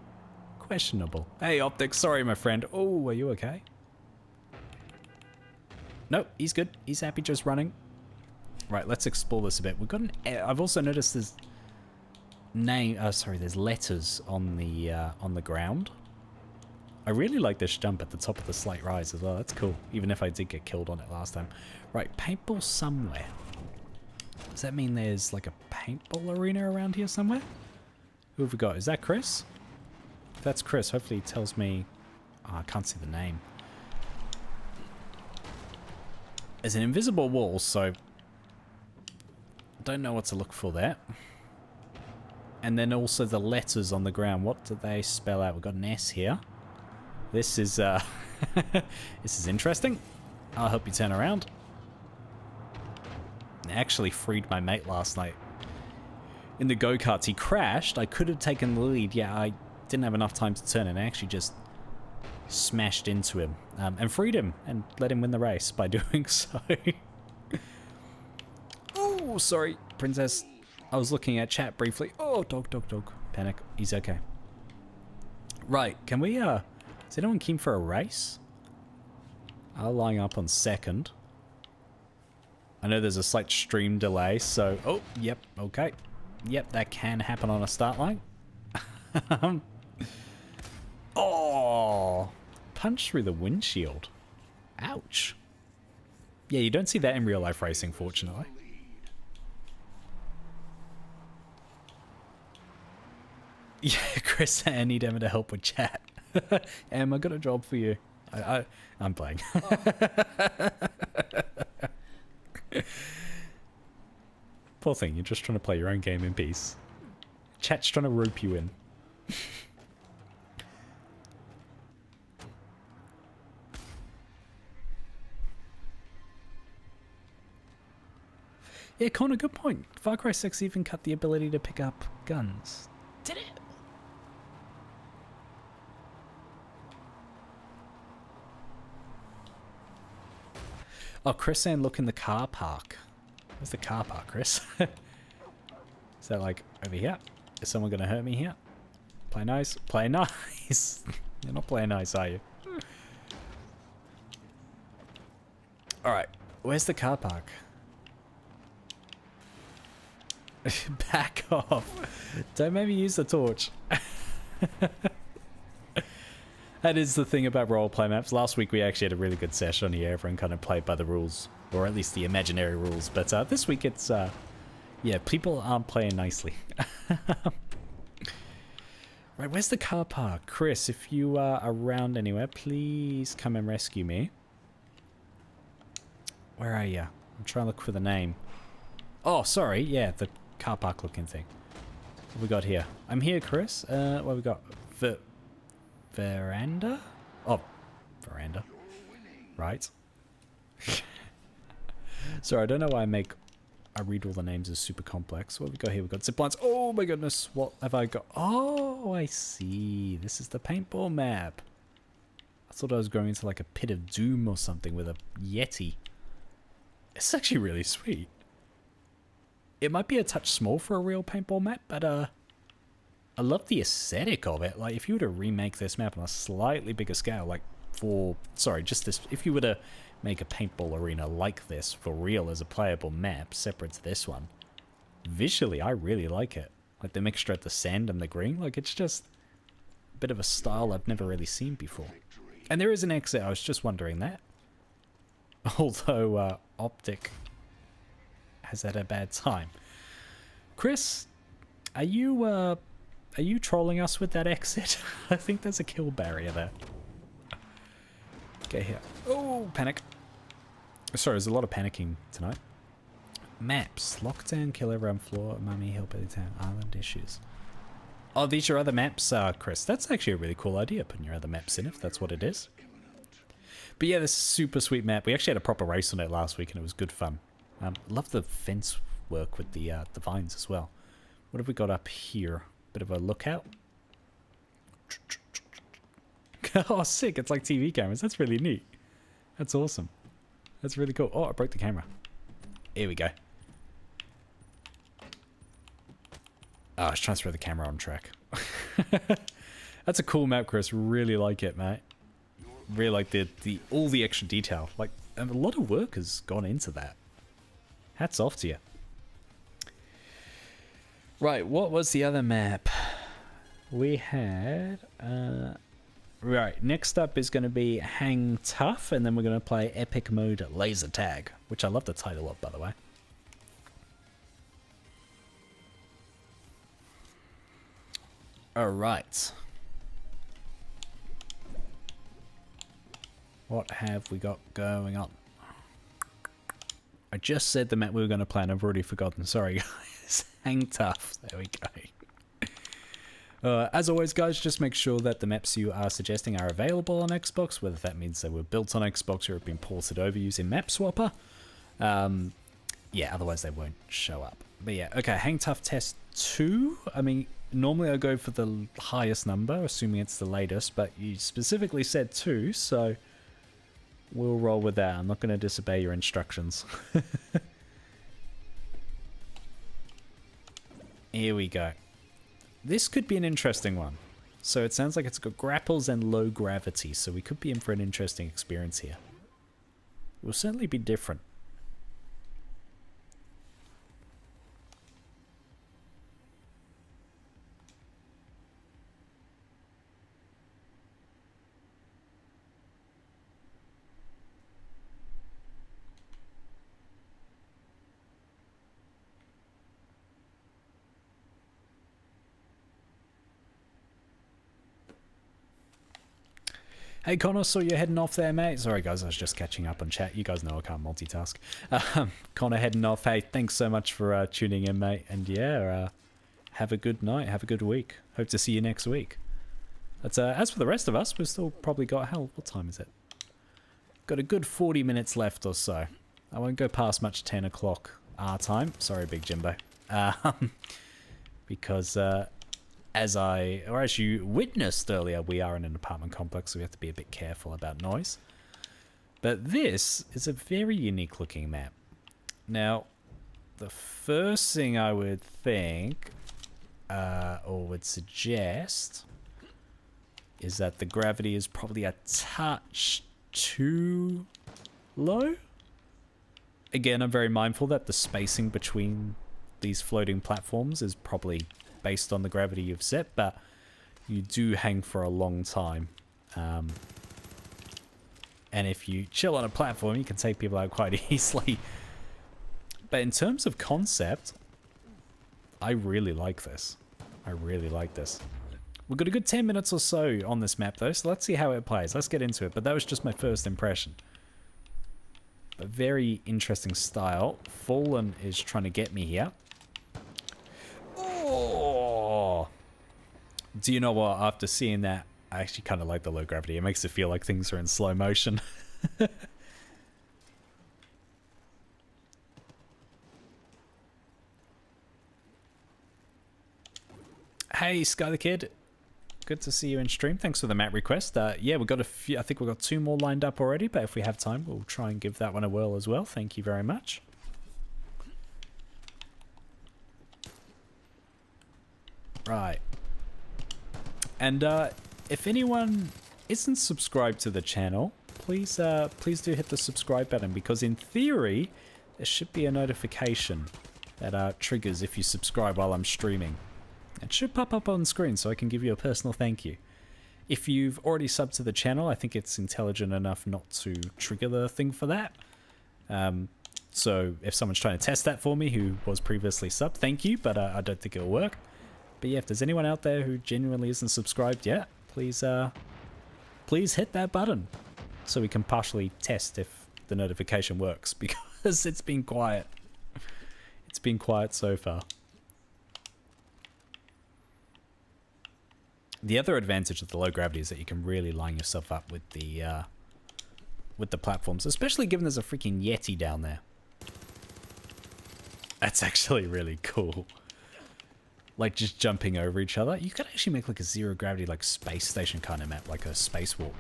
questionable. Hey, Optic, sorry, my friend. Oh, are you okay? Nope, he's good. He's happy just running. Right, let's explore this a bit. We've got an... I've also noticed there's there's letters on the ground. I really like this jump at the top of the slight rise as well. That's cool, even if I did get killed on it last time. Right, paintball somewhere. Does that mean there's like a paintball arena around here somewhere? Who have we got? Is that Chris? If that's Chris, hopefully he tells me... Oh, I can't see the name. There's an invisible wall, so... Don't know what to look for there. And then also the letters on the ground. What do they spell out? We've got an S here. This is, this is interesting. I'll help you turn around. I actually freed my mate last night. In the go-karts, he crashed. I could have taken the lead. Yeah, I didn't have enough time to turn, and I actually just smashed into him. And freed him, and let him win the race by doing so. Oh, sorry, princess. I was looking at chat briefly. Oh, dog. Panic. He's okay. Right, can we, is anyone keen for a race? I'm lying up on second. I know there's a slight stream delay, so... Oh, yep, okay. Yep, that can happen on a start line. Oh! Punch through the windshield. Ouch. Yeah, you don't see that in real life racing, fortunately. Yeah, Chris, I need Emma to help with chat. Em, I got a job for you. I'm playing. Poor thing, you're just trying to play your own game in peace. Chat's trying to rope you in. Yeah, Connor, good point. Far Cry 6 even cut the ability to pick up guns. Did it? Oh, Chris saying look in the car park. Where's the car park, Chris? Is that like over here? Is someone going to hurt me here? Play nice. Play nice. You're not playing nice, are you? Alright. Where's the car park? Back off. Don't make me use the torch. That is the thing about roleplay maps. Last week we actually had a really good session here. Everyone kind of played by the rules. Or at least the imaginary rules. But this week it's... yeah, people aren't playing nicely. Right, where's the car park? Chris, if you are around anywhere, please come and rescue me. Where are you? I'm trying to look for the name. Oh, sorry. Yeah, the car park looking thing. What have we got here? I'm here, Chris. What have we got? Veranda? Oh, veranda. Right. Sorry, I don't know why I read all the names as super complex. What have we got here? We've got zip lines. Oh my goodness, what have I got? Oh, I see. This is the paintball map. I thought I was going into like a pit of doom or something with a Yeti. It's actually really sweet. It might be a touch small for a real paintball map, but I love the aesthetic of it. Like, if you were to remake this map on a slightly bigger scale, like just this, if you were to make a paintball arena like this for real as a playable map, separate to this one, visually, I really like it. Like, the mixture of the sand and the green, like, it's just a bit of a style I've never really seen before. And there is an exit, I was just wondering that. Although, Optic has had a bad time. Chris, are you trolling us with that exit? I think there's a kill barrier there. Okay, here. Oh, panic. Sorry, there's a lot of panicking tonight. Maps. Lockdown, kill everyone, floor, mummy, hillbilly town, island issues. Oh, these are other maps, Chris. That's actually a really cool idea, putting your other maps in, if that's what it is. But yeah, this is a super sweet map. We actually had a proper race on it last week, and it was good fun. Love the fence work with the vines as well. What have we got up here? Bit of a lookout. Oh, sick. It's like TV cameras. That's really neat. That's awesome. That's really cool. Oh, I broke the camera. Here we go. Oh, I was trying to throw the camera on track. That's a cool map, Chris. Really like it, mate. Really like all the extra detail. Like, a lot of work has gone into that. Hats off to you. Right, what was the other map? We had... right, next up is going to be Hang Tough, and then we're going to play Epic Mode Laser Tag, which I love the title of, by the way. All right. What have we got going on? I just said the map we were going to play and I've already forgotten. Sorry, guys. Hang tough. There we go. As always, guys, just make sure that the maps you are suggesting are available on Xbox, whether that means they were built on Xbox or have been ported over using Map Swapper. Yeah, otherwise they won't show up. But yeah, okay, Hang Tough Test 2. I mean, normally I go for the highest number, assuming it's the latest, but you specifically said 2, so we'll roll with that. I'm not going to disobey your instructions. Here we go. This could be an interesting one. So it sounds like it's got grapples and low gravity, so we could be in for an interesting experience here. It will certainly be different. Hey Connor, saw you heading off there, mate. Sorry guys, I was just catching up on chat. You guys know I can't multitask. Connor heading off. Hey, thanks so much for tuning in, mate. And yeah, have a good night. Have a good week. Hope to see you next week. But as for the rest of us, we've still probably got, what time is it? Got a good 40 minutes left or so. I won't go past much 10 o'clock our time. Sorry, Big Jimbo. Because as you witnessed earlier, we are in an apartment complex, so we have to be a bit careful about noise. But this is a very unique looking map. Now, the first thing I would think, or would suggest, is that the gravity is probably a touch too low. Again, I'm very mindful that the spacing between these floating platforms is probably based on the gravity you've set, but you do hang for a long time. And if you chill on a platform, you can take people out quite easily. But in terms of concept, I really like this. I really like this. We've got a good 10 minutes or so on this map though, so let's see how it plays. Let's get into it, but that was just my first impression. A very interesting style. Fallen is trying to get me here. Oh! Do you know what? After seeing that, I actually kind of like the low gravity. It makes it feel like things are in slow motion. Hey, Sky the Kid. Good to see you in stream. Thanks for the map request. Yeah, we've got a few. I think we've got 2 more lined up already, but if we have time, we'll try and give that one a whirl as well. Thank you very much. Right. And if anyone isn't subscribed to the channel, please do hit the subscribe button, because in theory, there should be a notification that triggers if you subscribe while I'm streaming. It should pop up on screen so I can give you a personal thank you. If you've already subbed to the channel, I think it's intelligent enough not to trigger the thing for that. So if someone's trying to test that for me who was previously subbed, thank you, but I don't think it'll work. But yeah, if there's anyone out there who genuinely isn't subscribed yet, please hit that button so we can partially test if the notification works, because it's been quiet. It's been quiet so far. The other advantage of the low gravity is that you can really line yourself up with the platforms, especially given there's a freaking Yeti down there. That's actually really cool. Like just jumping over each other. You could actually make like a zero gravity, like space station kind of map, like a spacewalk.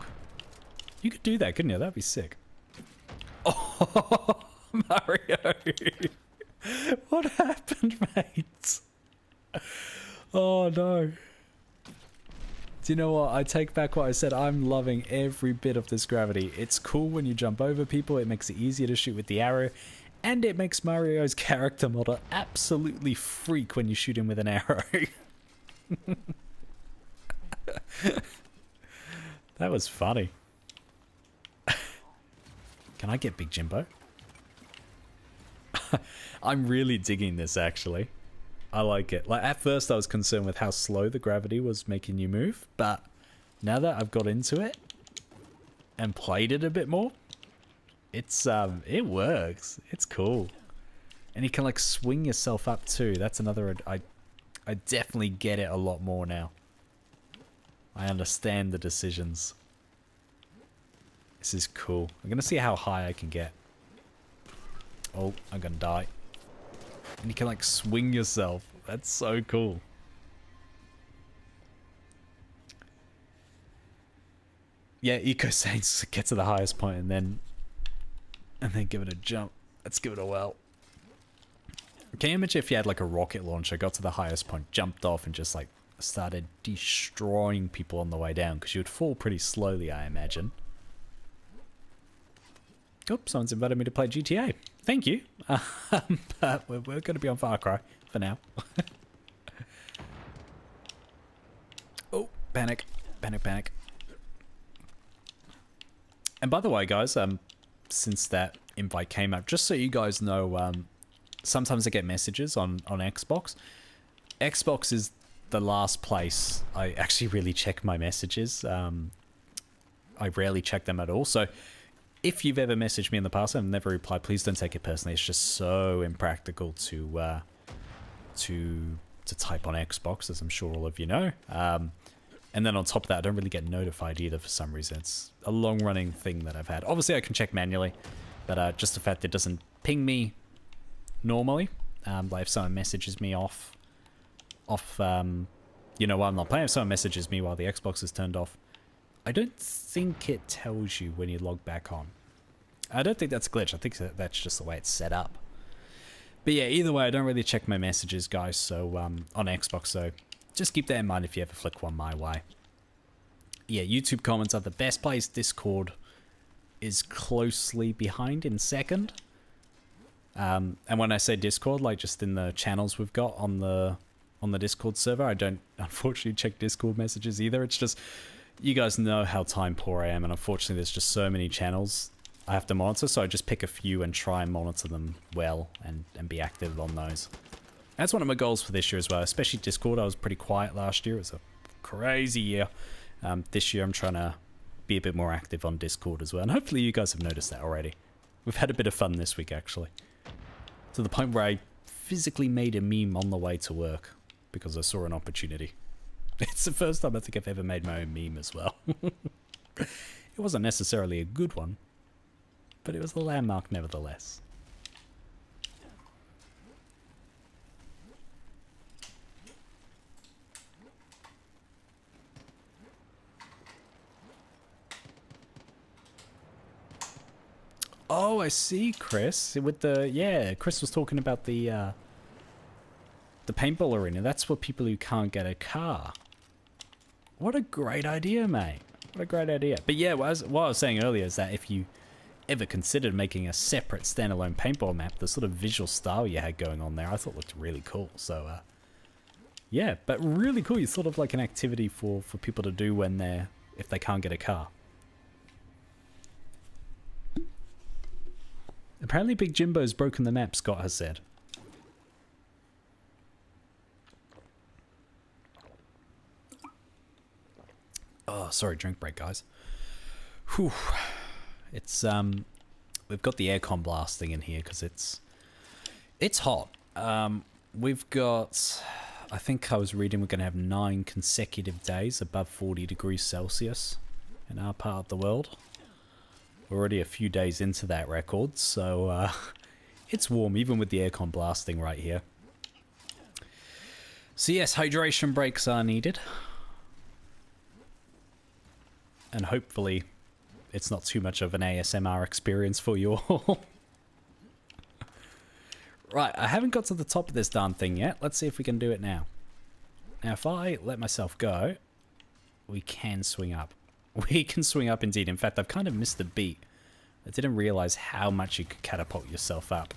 You could do that, couldn't you? That'd be sick. Oh, Mario. What happened, mate? Oh no. Do you know what? I take back what I said. I'm loving every bit of this gravity. It's cool when you jump over people. It makes it easier to shoot with the arrow. And it makes Mario's character model absolutely freak when you shoot him with an arrow. That was funny. Can I get Big Jimbo? I'm really digging this, actually. I like it. Like at first I was concerned with how slow the gravity was making you move, but now that I've got into it and played it a bit more, it's it works. It's cool. And you can like swing yourself up too. That's another I definitely get it a lot more now. I understand the decisions. This is cool. I'm gonna see how high I can get. Oh, I'm gonna die. And you can like swing yourself. That's so cool. Yeah, Eco Saints get to the highest point and then give it a jump. Let's give it a whirl. Can you imagine if you had like a rocket launcher, got to the highest point, jumped off and just like started destroying people on the way down? Because you would fall pretty slowly, I imagine. Oops, someone's invited me to play GTA. Thank you. But we're going to be on Far Cry for now. Oh, panic. Panic, panic. And by the way, guys, since that invite came up, just so you guys know, sometimes I get messages on Xbox. Xbox is the last place I actually really check my messages. I rarely check them at all. So if you've ever messaged me in the past and I've never replied, please don't take it personally. It's just so impractical to type on Xbox, as I'm sure all of you know. And then on top of that, I don't really get notified either for some reason. It's a long-running thing that I've had. Obviously, I can check manually, but just the fact that it doesn't ping me normally, like if someone messages me off, you know, while I'm not playing, if someone messages me while the Xbox is turned off, I don't think it tells you when you log back on. I don't think that's a glitch. I think that's just the way it's set up. But yeah, either way, I don't really check my messages, guys, so on Xbox, so just keep that in mind if you ever flick one my way. Yeah, YouTube comments are the best place. Discord is closely behind in second. And when I say Discord, like just in the channels we've got on the Discord server, I don't unfortunately check Discord messages either. It's just, you guys know how time poor I am, and unfortunately there's just so many channels I have to monitor, so I just pick a few and try and monitor them well and be active on those. That's one of my goals for this year as well, especially Discord. I was pretty quiet last year. It was a crazy year. This year I'm trying to be a bit more active on Discord as well, and hopefully you guys have noticed that already. We've had a bit of fun this week, actually. To the point where I physically made a meme on the way to work because I saw an opportunity. It's the first time I think I've ever made my own meme as well. It wasn't necessarily a good one, but it was a landmark nevertheless. Oh, I see, Chris. With the, yeah, Chris was talking about the paintball arena. That's for people who can't get a car. What a great idea, mate. What a great idea. But yeah, what I was saying earlier is that if you ever considered making a separate standalone paintball map, the sort of visual style you had going on there, I thought looked really cool. So, yeah, but really cool. It's sort of like an activity for people to do when if they can't get a car. Apparently Big Jimbo's broken the map, Scott has said. Oh, sorry, drink break, guys. Whew. It's, we've got the aircon blasting in here because it's hot. We've got, I think I was reading we're going to have 9 consecutive days above 40 degrees Celsius in our part of the world. We're already a few days into that record, so it's warm even with the aircon blasting right here. So yes, hydration breaks are needed. And hopefully it's not too much of an ASMR experience for you all. Right, I haven't got to the top of this darn thing yet. Let's see if we can do it now. Now, if I let myself go, we can swing up. We can swing up indeed. In fact, I've kind of missed a beat. I didn't realize how much you could catapult yourself up.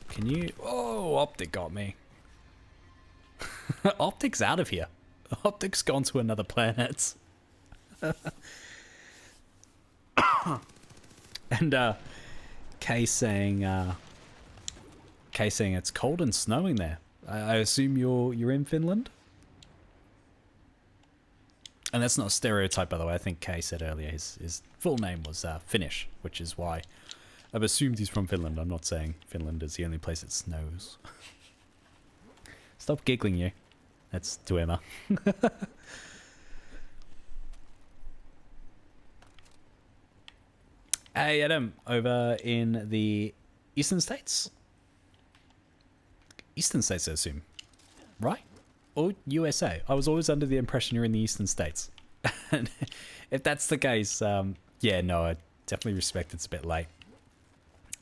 Can you? Oh, Optic got me. Optic's out of here. Optic's gone to another planet. And Kay saying Kay saying it's cold and snowing there. I assume you're in Finland? And that's not a stereotype, by the way. I think Kay said earlier his full name was Finnish, which is why I've assumed he's from Finland. I'm not saying Finland is the only place it snows. Stop giggling, you. That's to Emma. Hey, Adam, over in the Eastern States? Eastern States, I assume. Right? Or USA? I was always under the impression you're in the Eastern States. And if that's the case, yeah, no, I definitely respect it's a bit late.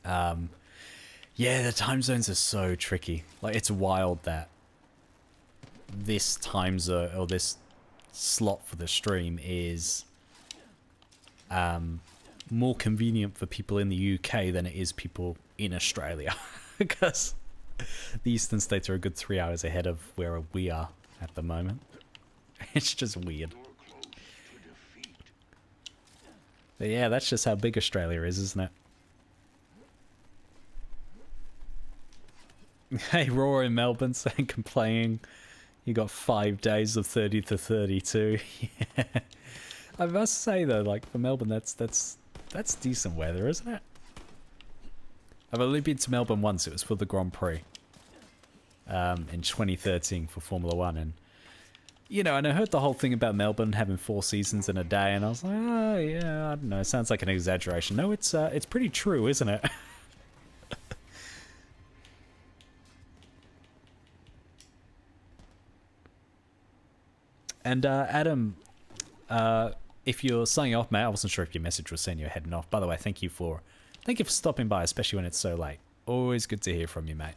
Yeah, the time zones are so tricky. Like, it's wild that this time zone, or this slot for the stream is more convenient for people in the UK than it is people in Australia. Because the Eastern States are a good 3 hours ahead of where we are at the moment. It's just weird. But yeah, that's just how big Australia is, isn't it? Hey, Raw in Melbourne saying complaining. You got 5 days of 30 to 32. Yeah. I must say though, like for Melbourne, that's decent weather, isn't it? I've only been to Melbourne once. It was for the Grand Prix in 2013 for Formula One, and you know, and I heard the whole thing about Melbourne having 4 seasons in a day, and I was like, oh yeah, I don't know. It sounds like an exaggeration. No, it's pretty true, isn't it? And Adam, if you're signing off, mate, I wasn't sure if your message was saying you're heading off. By the way, thank you for stopping by, especially when it's so late. Always good to hear from you, mate.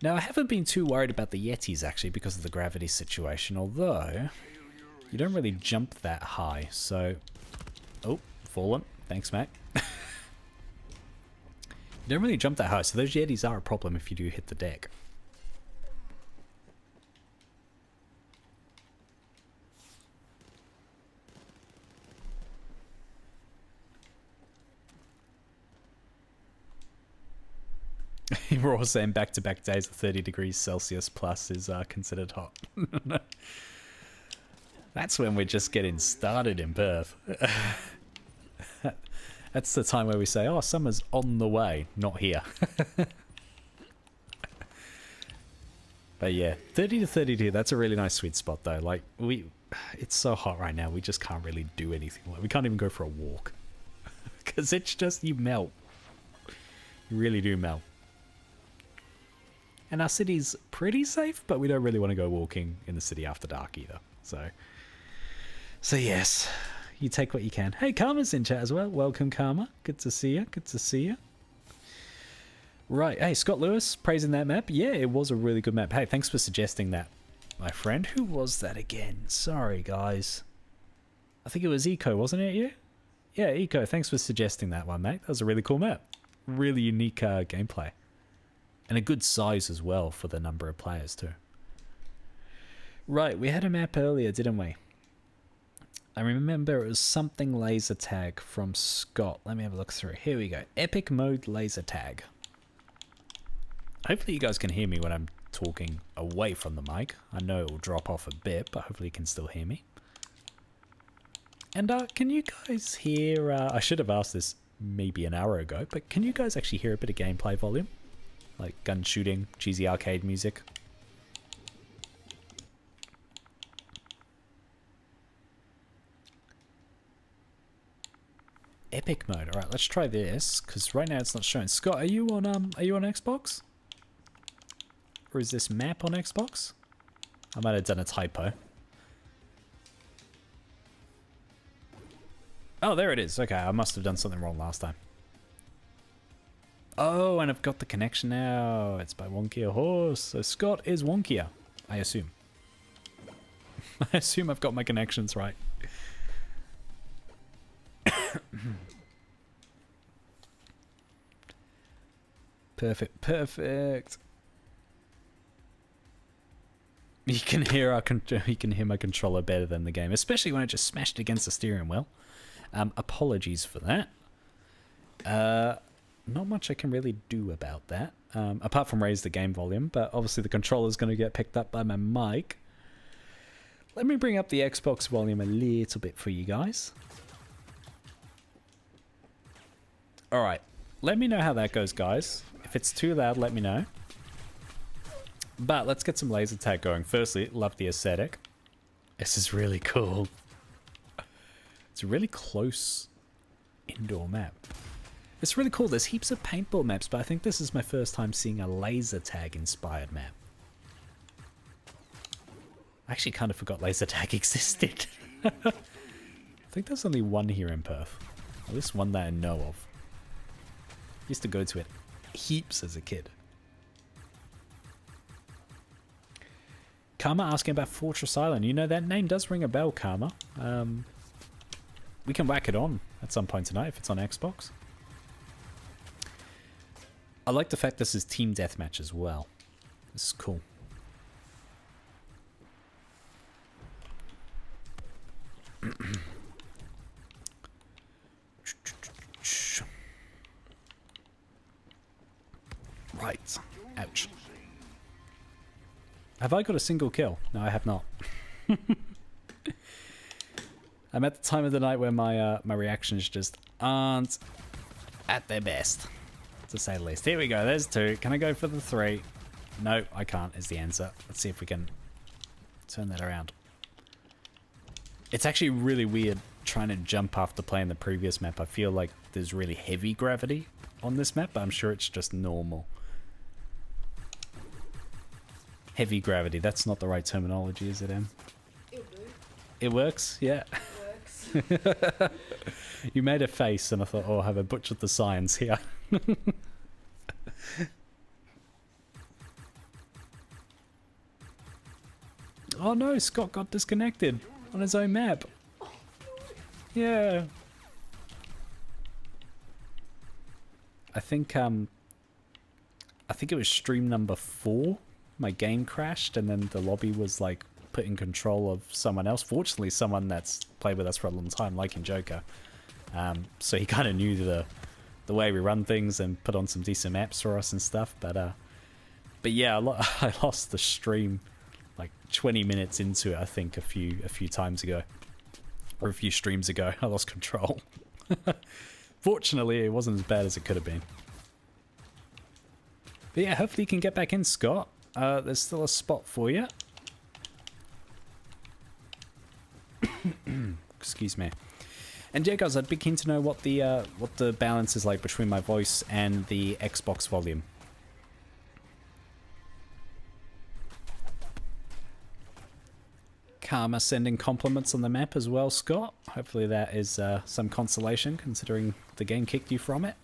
Now, I haven't been too worried about the Yetis, actually, because of the gravity situation, although you don't really jump that high, so... Oh, fallen. Thanks, mate. You don't really jump that high, so those Yetis are a problem if you do hit the deck. We're all saying back-to-back days of 30 degrees Celsius plus is considered hot. That's when we're just getting started in Perth. That's the time where we say, oh, summer's on the way, not here. But yeah, 30 to 32, that's a really nice sweet spot though. Like, it's so hot right now, we just can't really do anything. Like, we can't even go for a walk. Because it's just, you melt. You really do melt. And our city's pretty safe, but we don't really want to go walking in the city after dark either. So yes, you take what you can. Hey, Karma's in chat as well. Welcome, Karma. Good to see you. Good to see you. Right. Hey, Scott Lewis praising that map. Yeah, it was a really good map. Hey, thanks for suggesting that, my friend. Who was that again? Sorry, guys. I think it was Eco, wasn't it, you? Yeah, Eco. Thanks for suggesting that one, mate. That was a really cool map. Really unique gameplay. And a good size as well for the number of players too. Right, we had a map earlier, didn't we? I remember it was something laser tag from Scott. Let me have a look through. Here we go. Epic mode laser tag. Hopefully you guys can hear me when I'm talking away from the mic. I know it will drop off a bit, but hopefully you can still hear me. And can you guys hear... I should have asked this maybe an hour ago, but can you guys actually hear a bit of gameplay volume? Like gun shooting, cheesy arcade music. Epic mode. All right, let's try this because right now it's not showing. Scott, are you on Xbox? Or is this map on Xbox? I might have done a typo. Oh, there it is. Okay, I must have done something wrong last time. Oh, and I've got the connection now. It's by Wonkier Horse. So Scott is Wonkier, I assume. I assume I've got my connections right. Perfect, perfect. You can hear my controller better than the game, especially when I just smashed against the steering wheel. Apologies for that. not much I can really do about that, apart from raise the game volume, but obviously the controller's going to get picked up by my mic. Let me bring up the Xbox volume a little bit for you guys. Alright, let me know how that goes, guys. If it's too loud, let me know. But let's get some laser tag going. Firstly, love the aesthetic. This is really cool. It's a really close indoor map. It's really cool. There's heaps of paintball maps, but I think this is my first time seeing a laser tag inspired map. I actually kind of forgot laser tag existed. I think there's only one here in Perth. At least one that I know of. Used to go to it heaps as a kid. Karma asking about Fortress Island. You know, that name does ring a bell, Karma. We can whack it on at some point tonight if it's on Xbox. I like the fact this is team deathmatch as well. This is cool. Right. Ouch. Have I got a single kill? No, I have not. I'm at the time of the night where my my reactions just aren't at their best, to say the least. Here we go. There's two. Can I go for the three? No, I can't is the answer. Let's see if we can turn that around. It's actually really weird trying to jump after playing the previous map. I feel like there's really heavy gravity on this map, but I'm sure it's just normal. Heavy gravity, that's not the right terminology, is it, Em? It'll do. It works? Yeah. It works. You made a face and I thought, oh, have I butchered the science here? Oh no, Scott got disconnected on his own map. Yeah. I think it was stream number 4. My game crashed and then the lobby was like put in control of someone else. Fortunately, someone that's played with us for a long time, like in Joker. So he kind of knew the way we run things and put on some decent maps for us and stuff. But yeah, I lost the stream like 20 minutes into it. I think a few times ago, or a few streams ago, I lost control. Fortunately, it wasn't as bad as it could have been. But yeah, hopefully you can get back in, Scott. There's still a spot for you. Excuse me. And yeah, guys, I'd be keen to know what the balance is like between my voice and the Xbox volume. Karma sending compliments on the map as well, Scott. Hopefully that is some consolation, considering the game kicked you from it.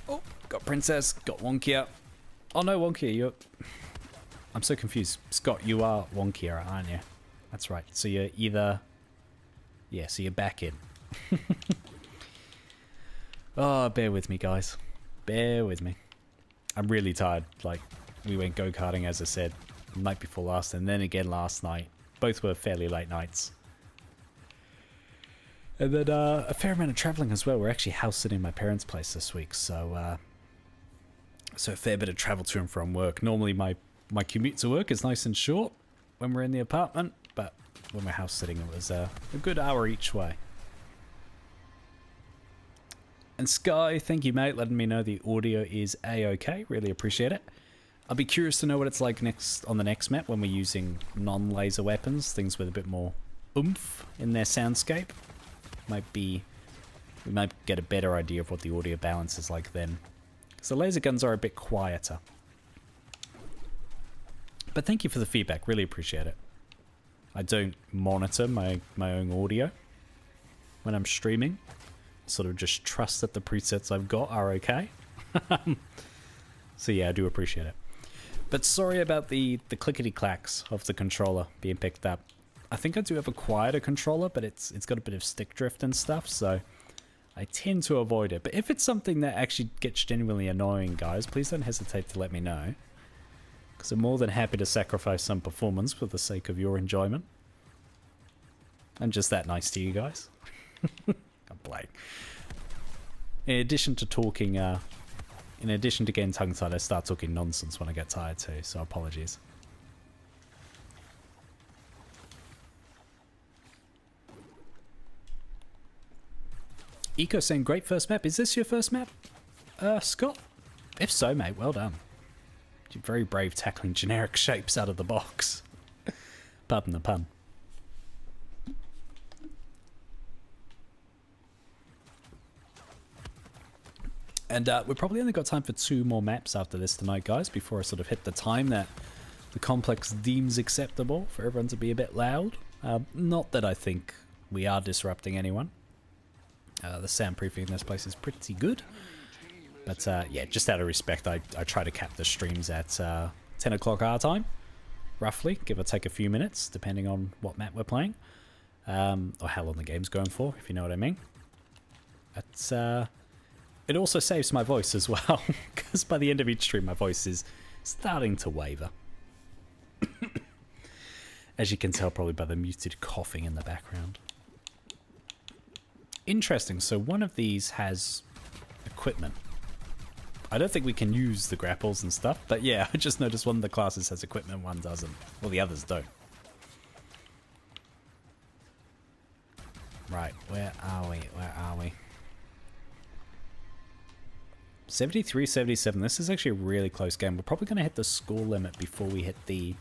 Oh, got Princess, got Wonkia. Oh no, Wonkia, you're... I'm so confused. Scott, you are Wonkia, aren't you? That's right. So you're either... Yeah, so you're back in. Oh, bear with me, guys. Bear with me. I'm really tired. Like, we went go-karting, as I said, the night before last, and then again last night. Both were fairly late nights. And then a fair amount of traveling as well. We're actually house-sitting my parents' place this week, so a fair bit of travel to and from work. Normally my commute to work is nice and short when we're in the apartment, but when we're house-sitting it was a good hour each way. And Sky, thank you, mate, letting me know the audio is A-OK. Really appreciate it. I'll be curious to know what it's like next on the next map when we're using non-laser weapons, things with a bit more oomph in their soundscape. We might get a better idea of what the audio balance is like then. Because the laser guns are a bit quieter. But thank you for the feedback, really appreciate it. I don't monitor my own audio when I'm streaming. Sort of just trust that the presets I've got are okay. So yeah, I do appreciate it. But sorry about the clickety-clacks of the controller being picked up. I think I do have a quieter controller, but it's got a bit of stick drift and stuff, so I tend to avoid it. But if it's something that actually gets genuinely annoying, guys, please don't hesitate to let me know. Because I'm more than happy to sacrifice some performance for the sake of your enjoyment. I'm just that nice to you guys. I'm playing. In addition to talking, in addition to getting tongue-tied, I start talking nonsense when I get tired too, so apologies. Eco saying, great first map. Is this your first map, Scott? If so, mate, well done. You're very brave tackling generic shapes out of the box. Pardon the pun. And we've probably only got time for 2 more maps after this tonight, guys, before I sort of hit the time that the complex deems acceptable for everyone to be a bit loud. Not that I think we are disrupting anyone. The soundproofing in this place is pretty good. But yeah, just out of respect, I try to cap the streams at 10 o'clock our time, roughly, give or take a few minutes, depending on what map we're playing. Or how long the game's going for, if you know what I mean. But it also saves my voice as well, because by the end of each stream, my voice is starting to waver. As you can tell probably by the muted coughing in the background. Interesting, so one of these has equipment. I don't think we can use the grapples and stuff, but yeah, I just noticed one of the classes has equipment, one doesn't. Well, the others don't. Right, where are we? Where are we? 73, 77. This is actually a really close game. We're probably going to hit the score limit before we hit the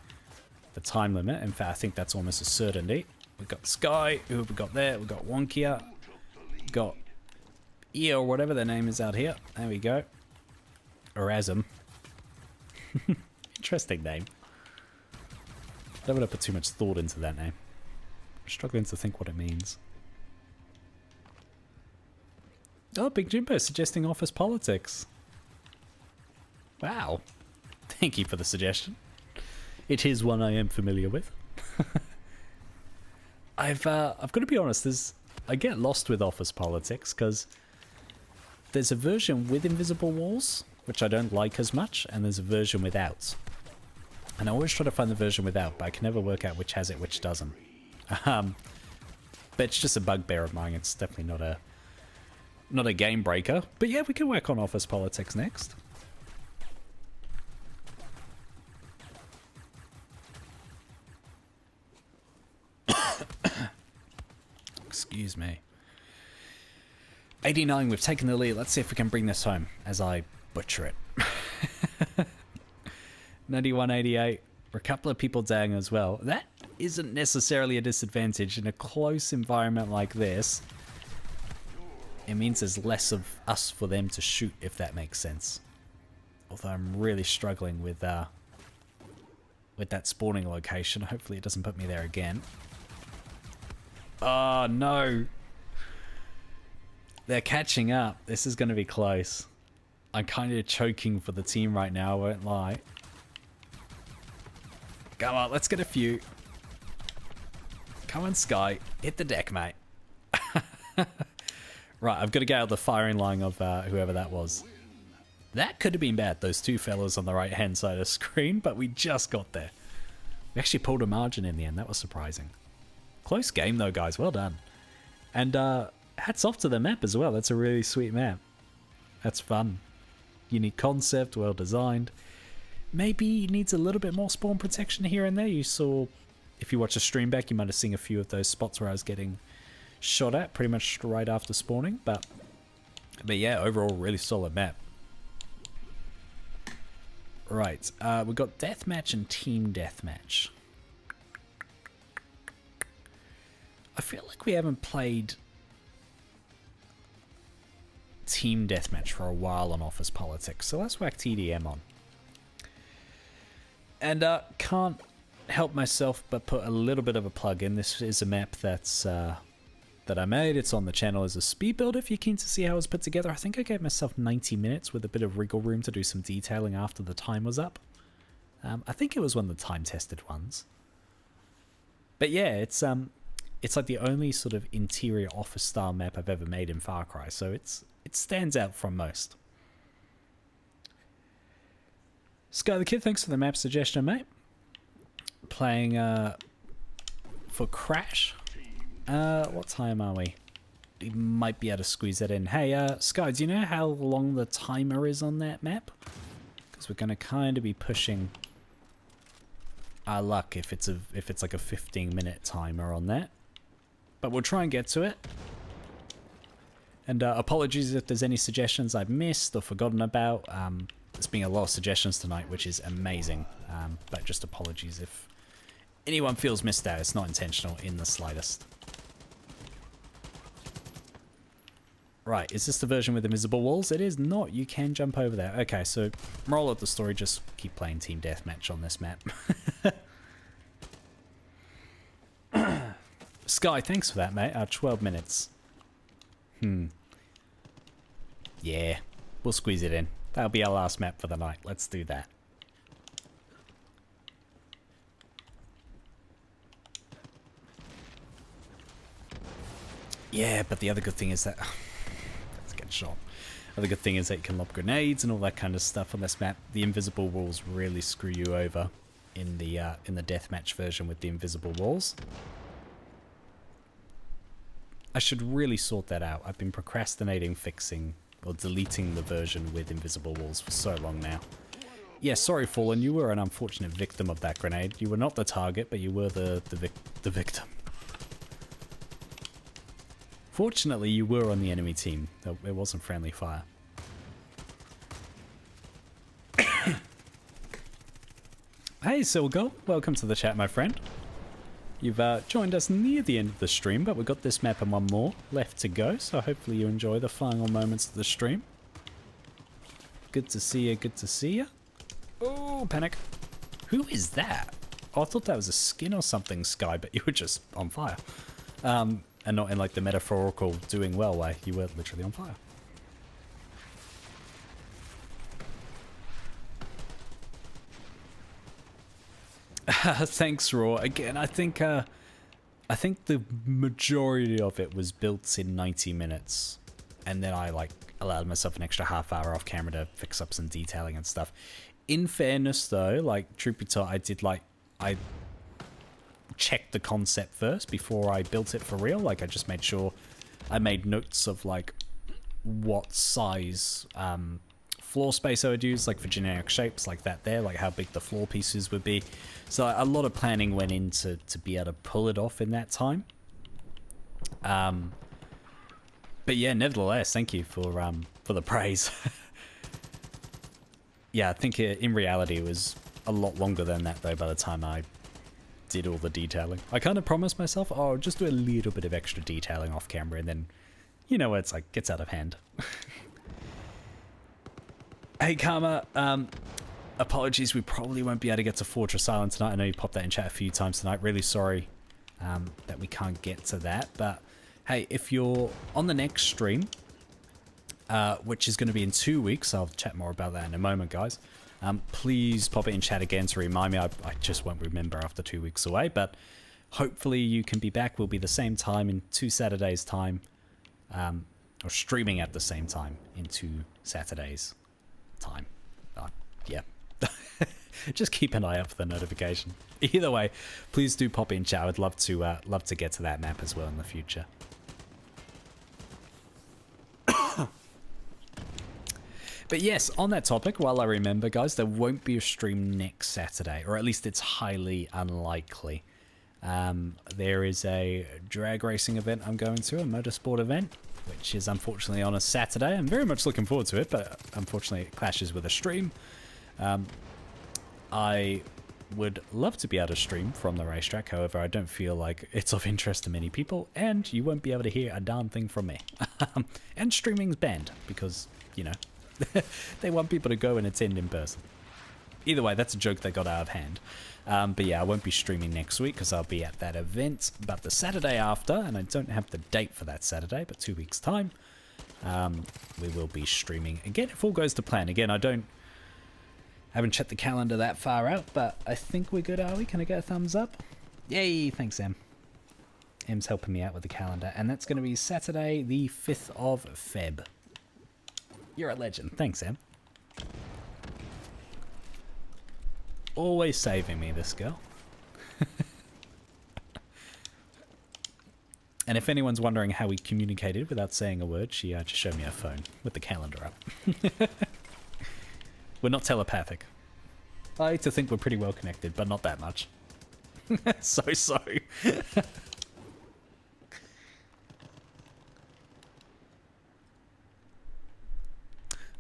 time limit. In fact, I think that's almost a certainty. We've got Sky. Who have we got there? We've got Wonkia. We've got E or whatever their name is out here. There we go. Erasm. Interesting name. Don't want to put too much thought into that name. I'm struggling to think what it means. Oh, Big Jimbo suggesting office politics. Wow. Thank you for the suggestion. It is one I am familiar with. I've got to be honest, I get lost with office politics because there's a version with invisible walls, which I don't like as much, and there's a version without. And I always try to find the version without, but I can never work out which has it, which doesn't. But it's just a bugbear of mine. It's definitely not a game breaker, but yeah, we can work on office politics next. Excuse me. 89, we've taken the lead. Let's see if we can bring this home as I butcher it. 91, 88. We're a couple of people down as well. That isn't necessarily a disadvantage in a close environment like this. It means there's less of us for them to shoot, if that makes sense. Although I'm really struggling with that spawning location. Hopefully it doesn't put me there again. Oh, no. They're catching up. This is going to be close. I'm kind of choking for the team right now, I won't lie. Come on, let's get a few. Come on, Sky. Hit the deck, mate. Right, I've got to get out of the firing line of whoever that was. That could have been bad, those two fellas on the right-hand side of the screen, but we just got there. We actually pulled a margin in the end. That was surprising. Close game, though, guys. Well done. And hats off to the map as well. That's a really sweet map. That's fun. Unique concept, well designed. Maybe needs a little bit more spawn protection here and there. You saw, if you watch the stream back, you might have seen a few of those spots where I was getting shot at pretty much right after spawning. But yeah, overall, really solid map. Right, we've got deathmatch and team deathmatch. I feel like we haven't played team deathmatch for a while on Office Politics, so let's whack TDM on. And can't help myself but put a little bit of a plug in. This is a map that's that I made. It's on the channel as a speed build if you're keen to see how it was put together. I think I gave myself 90 minutes with a bit of wriggle room to do some detailing after the time was up. I think it was one of the time-tested ones. But yeah, it's like the only sort of interior office-style map I've ever made in Far Cry, so it stands out from most. Sky the Kid, thanks for the map suggestion, mate. Playing for Crash. What time are we? we might be able to squeeze that in. Hey, Sky, do you know how long the timer is on that map? Because we're going to kind of be pushing our luck if it's like a 15-minute timer on that. But we'll try and get to it. And apologies if there's any suggestions I've missed or forgotten about. There's been a lot of suggestions tonight, which is amazing. But just apologies if anyone feels missed out. It's not intentional in the slightest. Right, is this the version with invisible walls? It is not. You can jump over there. Okay, so moral of the story, just keep playing Team Deathmatch on this map. Sky, thanks for that, mate. 12 minutes. Yeah, we'll squeeze it in. That'll be our last map for the night. Let's do that. Yeah, but the other good thing is that... let's get shot. The other good thing is that you can lob grenades and all that kind of stuff on this map. The invisible walls really screw you over in the deathmatch version with the invisible walls. I should really sort that out. I've been procrastinating fixing or deleting the version with invisible walls for so long now. Yeah, sorry Fallen, you were an unfortunate victim of that grenade. You were not the target, but you were the victim. Fortunately, you were on the enemy team. It wasn't friendly fire. Hey Silgo, welcome to the chat, my friend. You've joined us near the end of the stream, but we've got this map and one more left to go, so hopefully you enjoy the final moments of the stream. Good to see you, good to see you. Oh, panic. Who is that? Oh, I thought that was a skin or something, Sky, but you were just on fire. And not in like the metaphorical doing well way, you were literally on fire. Thanks, Raw. Again, I think the majority of it was built in 90 minutes, and then I like allowed myself an extra half hour off camera to fix up some detailing and stuff. In fairness, though, like truth be told, I checked the concept first before I built it for real. Like I just made sure I made notes of like what size floor space I would use, like for generic shapes like that there, like how big the floor pieces would be. So a lot of planning went into to be able to pull it off in that time. But yeah, nevertheless, thank you for the praise. Yeah, I think in reality it was a lot longer than that though by the time I did all the detailing. I kind of promised myself, oh, I'll just do a little bit of extra detailing off camera, and then, you know, it's like gets out of hand. Hey Karma, apologies, we probably won't be able to get to Fortress Island tonight. I know you popped that in chat a few times tonight. Really sorry that we can't get to that. But hey, if you're on the next stream, which is going to be in 2 weeks, I'll chat more about that in a moment, guys. Please pop it in chat again to remind me. I just won't remember after 2 weeks away. But hopefully you can be back. We'll be the same time in 2 Saturdays' time. Or streaming at the same time in 2 Saturdays' time. Yeah. Just keep an eye out for the notification. Either way, please do pop in chat. I would love to get to that map as well in the future. But yes, on that topic, while I remember, guys, there won't be a stream next Saturday, or at least it's highly unlikely. There is a drag racing event I'm going to, a motorsport event, which is unfortunately on a Saturday. I'm very much looking forward to it, but unfortunately it clashes with a stream. I would love to be able to stream from the racetrack, however, I don't feel like it's of interest to many people, and you won't be able to hear a darn thing from me. And streaming's banned, because, you know, they want people to go and attend in person. Either way, that's a joke that got out of hand. But yeah, I won't be streaming next week because I'll be at that event. But the Saturday after, and I don't have the date for that Saturday, but 2 weeks' time, we will be streaming again if all goes to plan. Again, haven't checked the calendar that far out, but I think we're good, are we? Can I get a thumbs up? Yay, thanks, Em. Em's helping me out with the calendar, and that's going to be Saturday, the 5th of Feb. You're a legend. Thanks, Em. Always saving me, this girl. And if anyone's wondering how we communicated without saying a word, she just showed me her phone with the calendar up. We're not telepathic. I like to think we're pretty well connected, but not that much. So.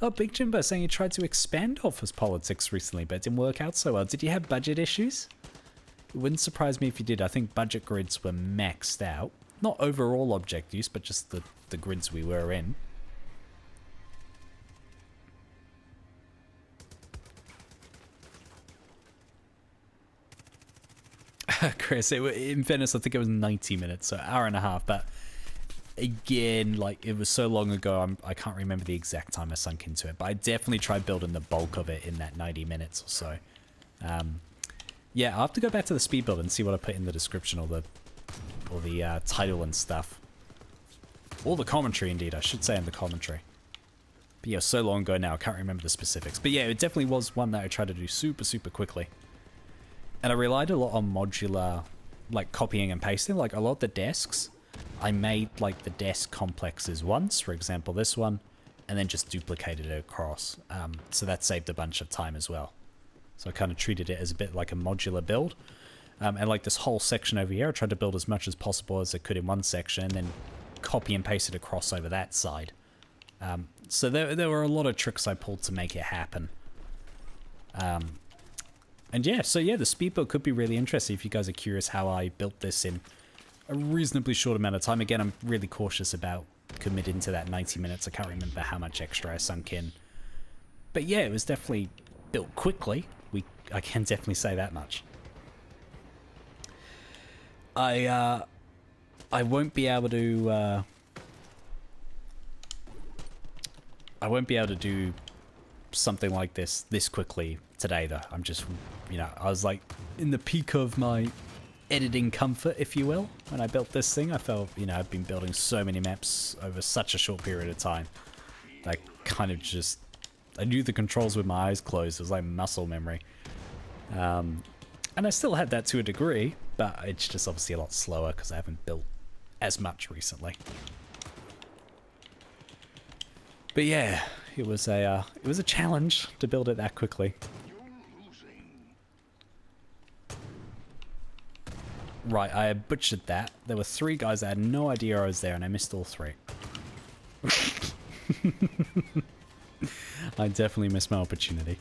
Oh, Big Jimbo saying you tried to expand office politics recently, but it didn't work out so well. Did you have budget issues? It wouldn't surprise me if you did. I think budget grids were maxed out. Not overall object use, but just the grids we were in. Chris, in fairness, I think it was 90 minutes, so hour and a half, but again, like, it was so long ago, I can't remember the exact time I sunk into it, but I definitely tried building the bulk of it in that 90 minutes or so. Yeah, I'll have to go back to the speed build and see what I put in the description or the title and stuff. Or the commentary, indeed, I should say in the commentary. But yeah, so long ago now, I can't remember the specifics. But yeah, it definitely was one that I tried to do super, super quickly. And I relied a lot on modular, like, copying and pasting. Like, a lot of the desks, I made, like, the desk complexes once, for example, this one, and then just duplicated it across. So that saved a bunch of time as well. So I kind of treated it as a bit like a modular build. And like this whole section over here, I tried to build as much as possible as I could in one section, and then copy and paste it across over that side. So there were a lot of tricks I pulled to make it happen. And yeah, so yeah, the speed build could be really interesting if you guys are curious how I built this in a reasonably short amount of time. Again, I'm really cautious about committing to that 90 minutes. I can't remember how much extra I sunk in. But yeah, it was definitely built quickly. I can definitely say that much. I won't be able to I won't be able to do something like this quickly today, though. I'm just, you know, I was like in the peak of my editing comfort, if you will, when I built this thing. I felt, you know, I've been building so many maps over such a short period of time. I kind of just, I knew the controls with my eyes closed. It was like muscle memory. And I still had that to a degree, but it's just obviously a lot slower because I haven't built as much recently. But yeah, it was a challenge to build it that quickly. Right, I butchered that. There were 3 guys that had no idea I was there, and I missed all 3. I definitely missed my opportunity.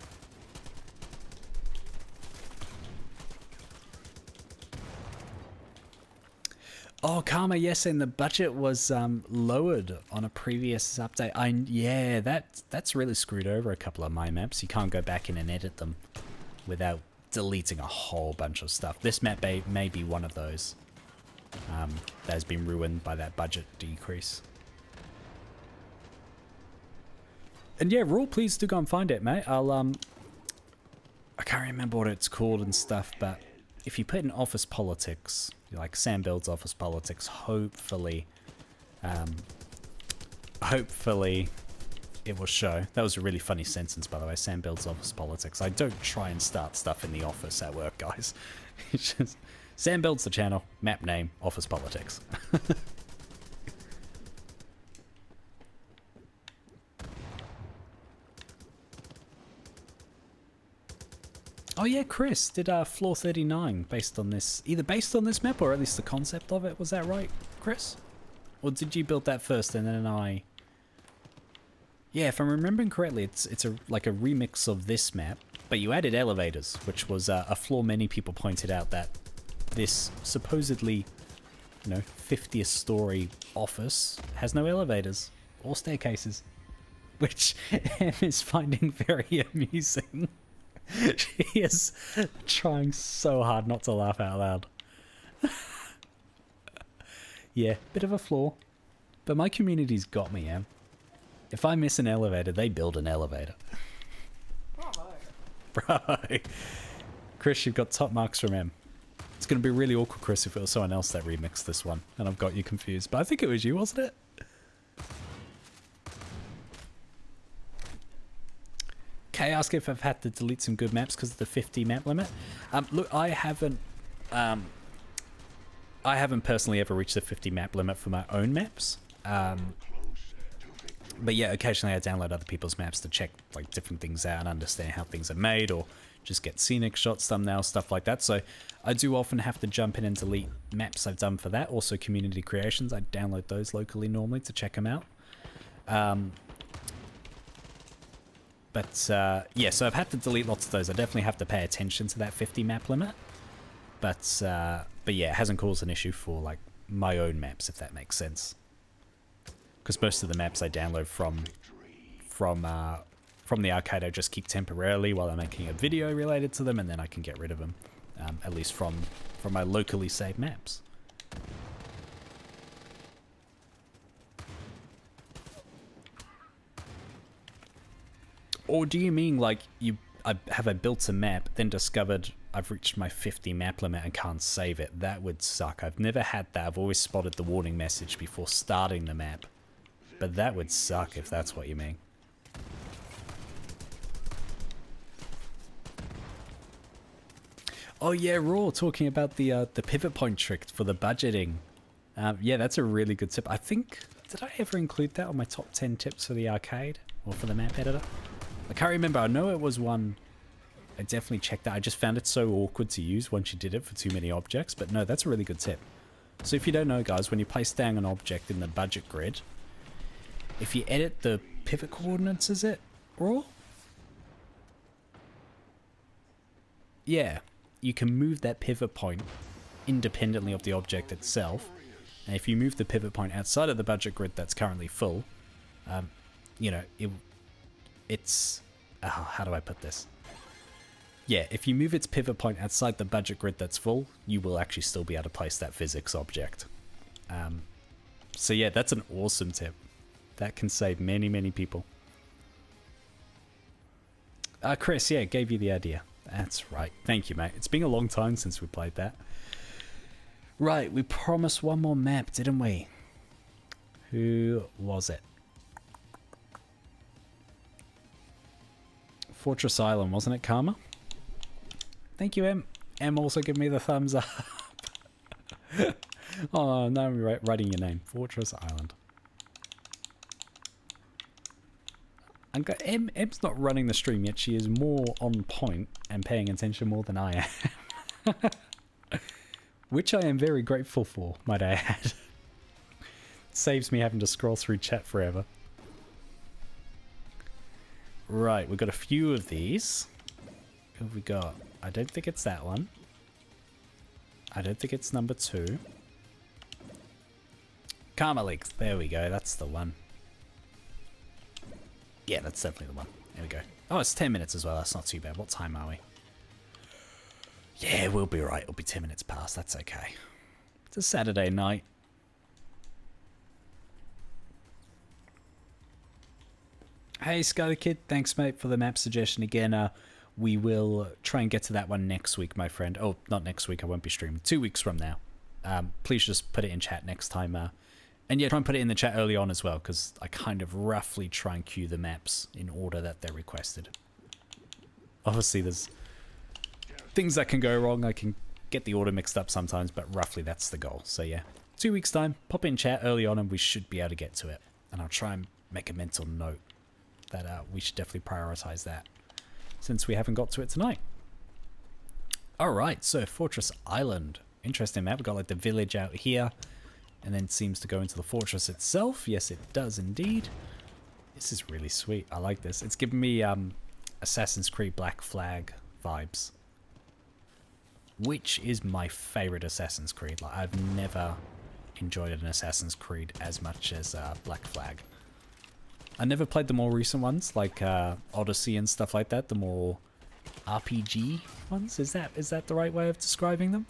Oh, Karma, yes, and the budget was lowered on a previous update. Yeah, that's really screwed over a couple of my maps. You can't go back in and edit them without deleting a whole bunch of stuff. This map may be one of those that has been ruined by that budget decrease. And yeah, Raw, please do go and find it, mate. I can't remember what it's called and stuff, but if you put in Office Politics, like SamBuilds Office Politics, hopefully it will show. That was a really funny sentence, by the way. SamBuilds Office Politics. I don't try and start stuff in the office at work, guys. It's just SamBuilds the channel, map name, Office Politics. Oh yeah, Chris did floor 39 based on this, either based on this map or at least the concept of it. Was that right, Chris? Or did you build that first and then I? Yeah, if I'm remembering correctly, it's like a remix of this map, but you added elevators, which was a flaw many people pointed out, that this supposedly, you know, 50th story office has no elevators or staircases, which Em is finding very amusing. She is trying so hard not to laugh out loud. Yeah, bit of a flaw. But my community's got me, Em. If I miss an elevator, they build an elevator. Bravo. Chris, you've got top marks from Em. It's going to be really awkward, Chris, if it was someone else that remixed this one, and I've got you confused. But I think it was you, wasn't it? Kay asked if I've had to delete some good maps because of the 50 map limit. Look, I haven't I haven't personally ever reached the 50 map limit for my own maps. But yeah, occasionally I download other people's maps to check like different things out and understand how things are made, or just get scenic shots, thumbnails, stuff like that. So I do often have to jump in and delete maps I've done for that. Also community creations, I download those locally normally to check them out. Yeah, so I've had to delete lots of those. I definitely have to pay attention to that 50 map limit. But yeah, it hasn't caused an issue for like my own maps, if that makes sense. Because most of the maps I download from the arcade I just keep temporarily while I'm making a video related to them, and then I can get rid of them, at least from my locally saved maps. Or do you mean like I built a map, then discovered I've reached my 50 map limit and can't save it? That would suck. I've never had that. I've always spotted the warning message before starting the map. But that would suck if that's what you mean. Oh yeah, Raw, talking about the pivot point trick for the budgeting. Yeah, that's a really good tip. I think, did I ever include that on my top 10 tips for the arcade? Or for the map editor? I can't remember. I know it was one I definitely checked out. I just found it so awkward to use once you did it for too many objects. But no, that's a really good tip. So if you don't know, guys, when you place down an object in the budget grid, if you edit the pivot coordinates, is it, Raw? Yeah, you can move that pivot point independently of the object itself. And if you move the pivot point outside of the budget grid that's currently full, you know, it's... how do I put this? Yeah, if you move its pivot point outside the budget grid that's full, you will actually still be able to place that physics object. So yeah, that's an awesome tip. That can save many, many people. Chris, yeah, gave you the idea. That's right. Thank you, mate. It's been a long time since we played that. Right, we promised one more map, didn't we? Who was it? Fortress Island, wasn't it, Karma? Thank you, M. M also give me the thumbs up. Oh, now I'm writing your name. Fortress Island. M's not running the stream yet. She is more on point and paying attention more than I am. Which I am very grateful for, might I add. Saves me having to scroll through chat forever. Right, we've got a few of these. Who have we got? I don't think it's that one. I don't think it's number 2. Karma Leaks. There we go. That's the one. Yeah, that's definitely the one. There we go. Oh, it's 10 minutes as well. That's not too bad. What time are we? Yeah, we'll be right. It'll be 10 minutes past. That's okay. It's a Saturday night. Hey, Skyler Kid. Thanks, mate, for the map suggestion again. We will try and get to that one next week, my friend. Oh, not next week. I won't be streaming. 2 weeks from now. Please just put it in chat next time. And yeah, try and put it in the chat early on as well, because I kind of roughly try and queue the maps in order that they're requested. Obviously, there's things that can go wrong. I can get the order mixed up sometimes, but roughly that's the goal. So yeah, 2 weeks time, pop in chat early on and we should be able to get to it. And I'll try and make a mental note that we should definitely prioritize that, since we haven't got to it tonight. Alright, so Fortress Island. Interesting map. We've got like the village out here, and then it seems to go into the fortress itself. Yes, it does indeed. This is really sweet. I like this. It's giving me Assassin's Creed Black Flag vibes, which is my favorite Assassin's Creed. Like, I've never enjoyed an Assassin's Creed as much as Black Flag. I never played the more recent ones, like Odyssey and stuff like that, the more RPG ones. Is that the right way of describing them?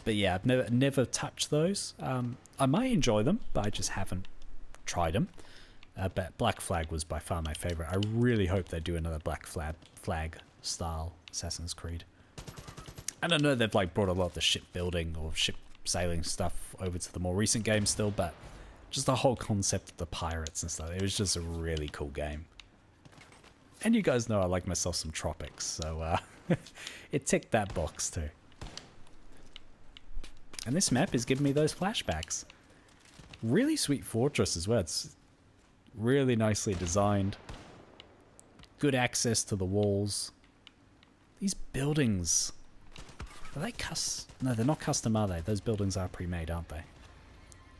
But yeah, I've never touched those. I might enjoy them, but I just haven't tried them. But Black Flag was by far my favorite. I really hope they do another Black Flag style Assassin's Creed. And I know they've like brought a lot of the shipbuilding or ship sailing stuff over to the more recent games still, but just the whole concept of the pirates and stuff, it was just a really cool game. And you guys know I like myself some tropics, so it ticked that box too. And this map is giving me those flashbacks. Really sweet fortress as well. It's really nicely designed. Good access to the walls. These buildings. Are they No, they're not custom, are they? Those buildings are pre-made, aren't they?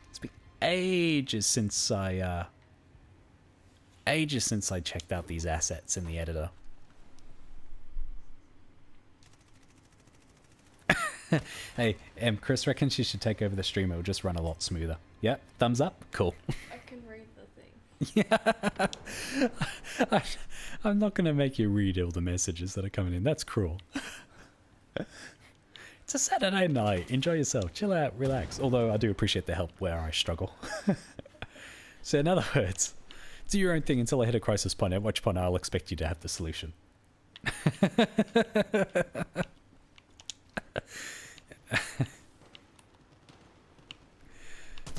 It's been ages since I checked out these assets in the editor. Hey, Chris reckons you should take over the stream. It will just run a lot smoother. Yep, thumbs up. Cool. I can read the thing. Yeah. I'm not going to make you read all the messages that are coming in. That's cruel. It's a Saturday night. Enjoy yourself. Chill out. Relax. Although I do appreciate the help where I struggle. So in other words, do your own thing until I hit a crisis point, at which point I'll expect you to have the solution.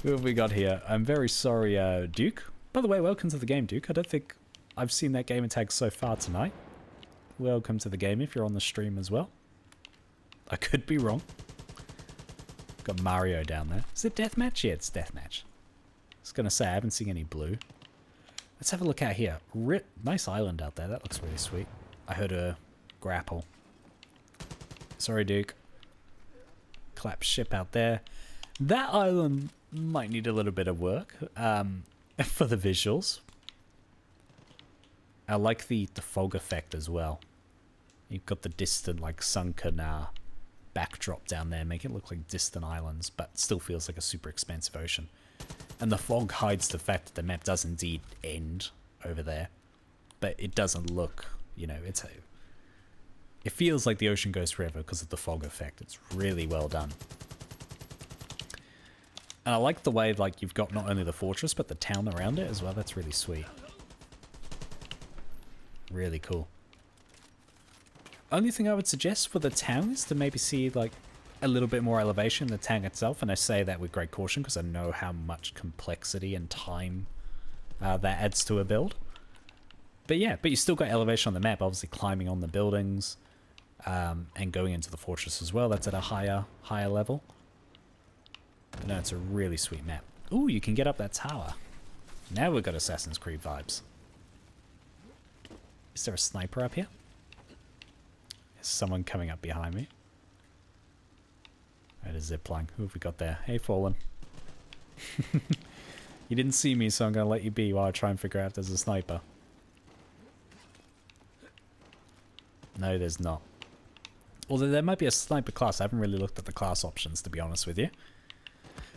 Who have we got here? I'm very sorry, Duke. By the way, welcome to the game, Duke. I don't think I've seen that gamer tag so far tonight. Welcome to the game if you're on the stream as well. I could be wrong. Got Mario down there. Is it deathmatch? Yeah, it's deathmatch. I was going to say, I haven't seen any blue. Let's have a look out here. Nice island out there. That looks really sweet. I heard a grapple. Sorry, Duke. Clap ship out there. That island might need a little bit of work for the visuals. I like the fog effect as well. You've got the distant, like, sunken backdrop down there, make it look like distant islands, but still feels like a super expansive ocean. And the fog hides the fact that the map does indeed end over there, but it doesn't look, you know, it feels like the ocean goes forever because of the fog effect. It's really well done. And I like the way, like, you've got not only the fortress, but the town around it as well. That's really sweet. Really cool. Only thing I would suggest for the town is to maybe see, like, a little bit more elevation in the town itself. And I say that with great caution because I know how much complexity and time that adds to a build. But yeah, but you still got elevation on the map, obviously climbing on the buildings and going into the fortress as well. That's at a higher level. But no, it's a really sweet map. Ooh, you can get up that tower. Now we've got Assassin's Creed vibes. Is there a sniper up here? Is someone coming up behind me? Right, a zipline. Who have we got there? Hey, Fallen. You didn't see me, so I'm going to let you be while I try and figure out if there's a sniper. No, there's not. Although there might be a sniper class. I haven't really looked at the class options, to be honest with you.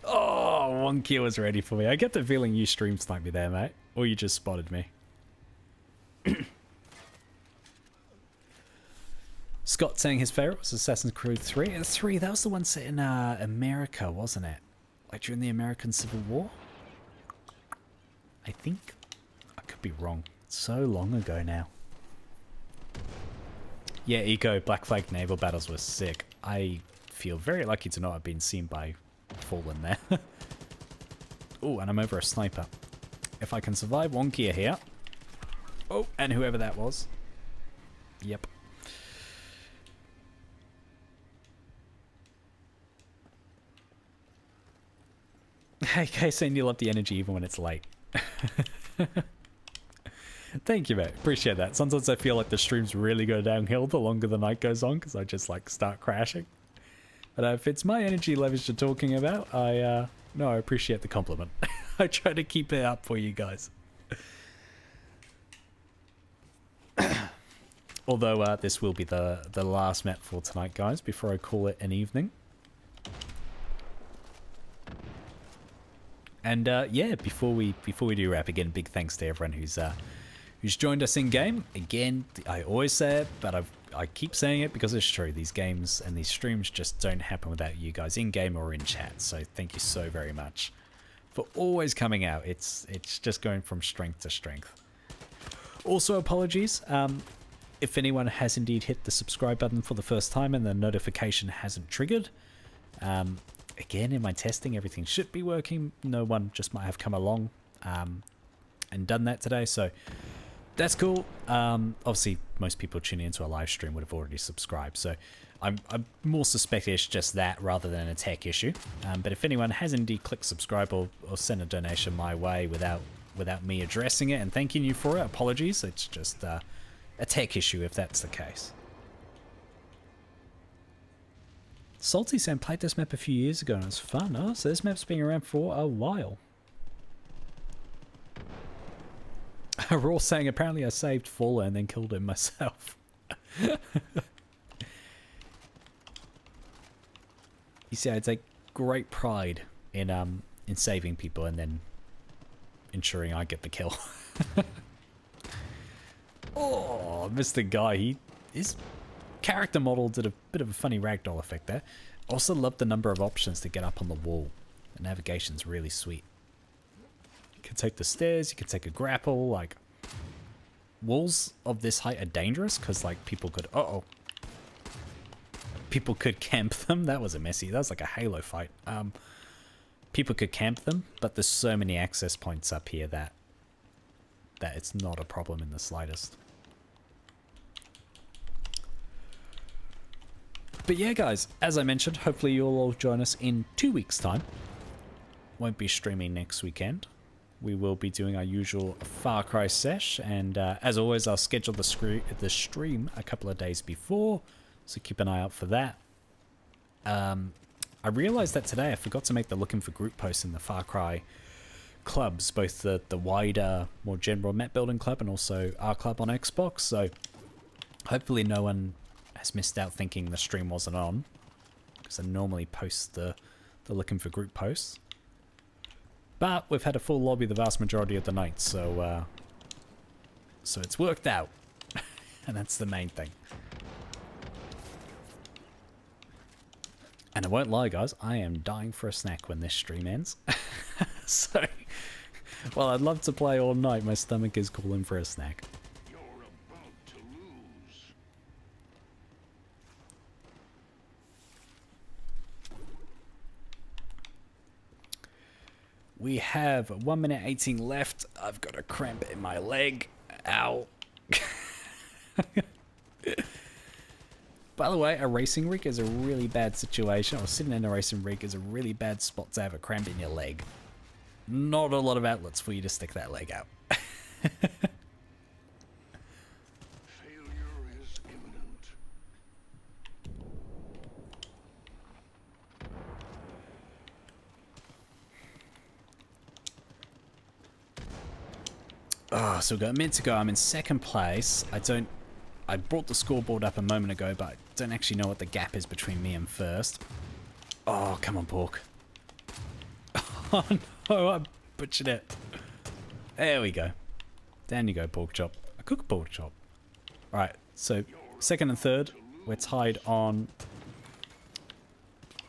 Oh, one kill was ready for me. I get the feeling you stream sniped me there, mate. Or you just spotted me. Scott saying his favorite was Assassin's Creed 3. 3, that was the one set in America, wasn't it? Like during the American Civil War? I think. I could be wrong. It's so long ago now. Yeah, Eco, Black Flag naval battles were sick. I feel very lucky to not have been seen by Fallen there. Oh, and I'm over a sniper. If I can survive one gear here. Oh, and whoever that was. Yep. Hey, Kay saying you love the energy even when it's late. Thank you, mate. Appreciate that. Sometimes I feel like the streams really go downhill the longer the night goes on because I just like start crashing. But if it's my energy levels you're talking about, I appreciate the compliment. I try to keep it up for you guys. Although this will be the last map for tonight, guys, before I call it an evening. And yeah, before we do wrap, again, big thanks to everyone who's joined us in game. Again, I always say it, but I keep saying it because it's true. These games and these streams just don't happen without you guys in game or in chat. So thank you so very much for always coming out. It's just going from strength to strength. Also, apologies if anyone has indeed hit the subscribe button for the first time and the notification hasn't triggered. Again, in my testing, everything should be working. No one just might have come along and done that today. So that's cool. Obviously, most people tuning into a live stream would have already subscribed, so I'm more suspect it's just that rather than a tech issue. But if anyone has indeed clicked subscribe or sent a donation my way without me addressing it and thanking you for it, apologies. It's just a tech issue if that's the case. Salty Sam played this map a few years ago and it was fun. Oh, so this map's been around for a while. Raw saying apparently I saved Fuller and then killed him myself. You see, I take great pride in saving people and then ensuring I get the kill. Oh, Mr. Guy, his character model did a bit of a funny ragdoll effect there. Also love the number of options to get up on the wall. The navigation's really sweet. You can take the stairs, you can take a grapple, like... Walls of this height are dangerous, because, like, people could... Uh-oh. People could camp them. That was a messy... That was like a Halo fight. People could camp them, but there's so many access points up here that it's not a problem in the slightest. But yeah, guys, as I mentioned, hopefully you'll all join us in 2 weeks' time. Won't be streaming next weekend. We will be doing our usual Far Cry sesh, and as always, I'll schedule the stream a couple of days before, so keep an eye out for that. I realized that today I forgot to make the looking for group posts in the Far Cry clubs, both the wider, more general map building club and also our club on Xbox, so hopefully no one has missed out thinking the stream wasn't on, because I normally post the looking for group posts. But we've had a full lobby the vast majority of the night, so it's worked out. And that's the main thing. And I won't lie, guys, I am dying for a snack when this stream ends. So, while I'd love to play all night, my stomach is calling for a snack. You're about to lose. We have 1 minute 18 left. I've got a cramp in my leg. Ow. By the way, a racing rig is a really bad situation, or sitting in a racing rig is a really bad spot to have a cramp in your leg. Not a lot of outlets for you to stick that leg out. Failure is imminent. Oh, so we've got a minute to go. I'm in second place. I brought the scoreboard up a moment ago, but I don't actually know what the gap is between me and first. Oh, come on, pork. Oh, no, I butchered it. There we go. Down you go, pork chop. I cook pork chop. Alright, so second and third, we're tied on...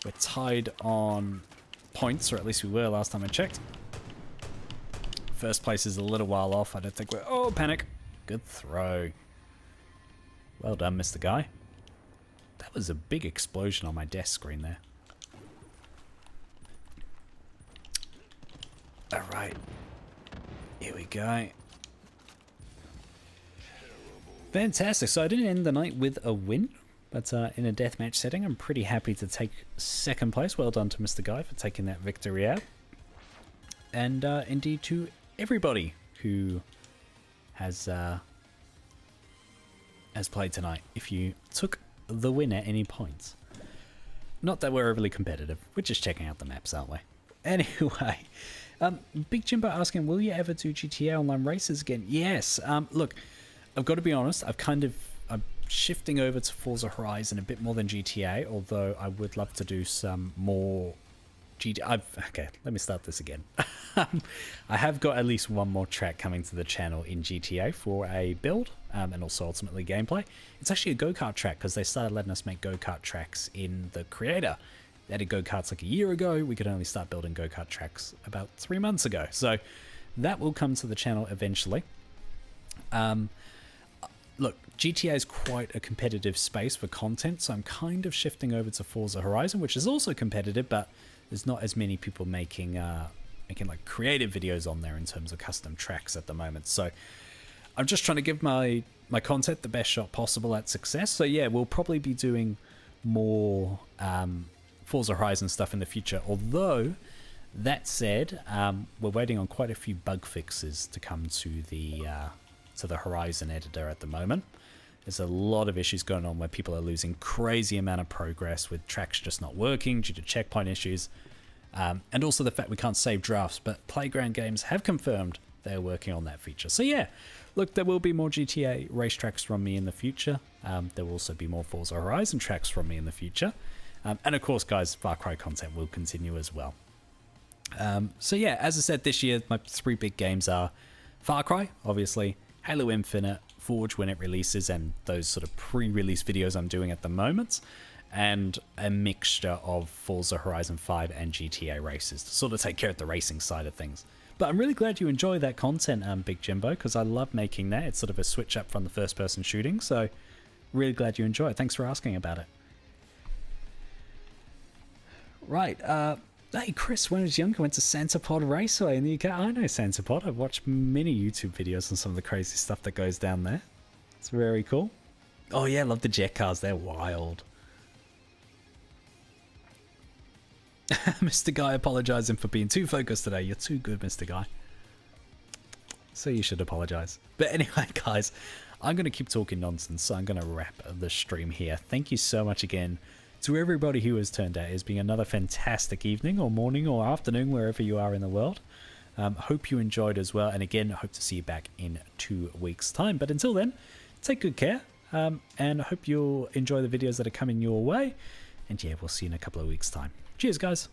We're tied on points, or at least we were last time I checked. First place is a little while off. I don't think we're... Oh, panic. Good throw. Well done, Mr. Guy. That was a big explosion on my desk screen there. Alright. Here we go. Fantastic. So I didn't end the night with a win, but in a deathmatch setting, I'm pretty happy to take second place. Well done to Mr. Guy for taking that victory out. And indeed to everybody who has played tonight, if you took the win at any points. Not that we're overly competitive, we're just checking out the maps, aren't we? Anyway, Big Jimbo asking, will you ever do GTA Online races again? Yes. Look, I've got to be honest, I'm shifting over to Forza Horizon a bit more than GTA, although I would love to do some more okay, let me start this again. I have got at least one more track coming to the channel in GTA for a build, and also ultimately gameplay. It's actually a go-kart track, because they started letting us make go-kart tracks in the creator. They added go-karts like a year ago. We could only start building go-kart tracks about 3 months ago. So that will come to the channel eventually. Look, GTA is quite a competitive space for content, so I'm kind of shifting over to Forza Horizon, which is also competitive, but there's not as many people making like creative videos on there in terms of custom tracks at the moment. So I'm just trying to give my content the best shot possible at success. So yeah, we'll probably be doing more Forza Horizon stuff in the future. Although, that said, we're waiting on quite a few bug fixes to come to the Horizon editor at the moment. There's a lot of issues going on where people are losing crazy amount of progress with tracks just not working due to checkpoint issues. And also the fact we can't save drafts, but Playground Games have confirmed they're working on that feature. So yeah, look, there will be more GTA racetracks from me in the future. There will also be more Forza Horizon tracks from me in the future. And of course, guys, Far Cry content will continue as well. So yeah, as I said, this year, my 3 big games are Far Cry, obviously, Halo Infinite, Forge when it releases, and those sort of pre-release videos I'm doing at the moment, and a mixture of Forza Horizon 5 and GTA races to sort of take care of the racing side of things. But I'm really glad you enjoy that content, Big Jimbo, because I love making that. It's sort of a switch up from the first-person shooting, so really glad you enjoy it. Thanks for asking about it. Right, hey, Chris, when I was younger, went to Santa Pod Raceway in the UK. I know Santa Pod. I've watched many YouTube videos on some of the crazy stuff that goes down there. It's very cool. Oh yeah, love the jet cars. They're wild. Mr. Guy apologizing for being too focused today. You're too good, Mr. Guy. So you should apologize. But anyway, guys, I'm going to keep talking nonsense, so I'm going to wrap the stream here. Thank you so much again to everybody who has turned out. It's been another fantastic evening or morning or afternoon, wherever you are in the world. Hope you enjoyed as well. And again, hope to see you back in 2 weeks' time. But until then, take good care. And I hope you'll enjoy the videos that are coming your way. And yeah, we'll see you in a couple of weeks' time. Cheers, guys.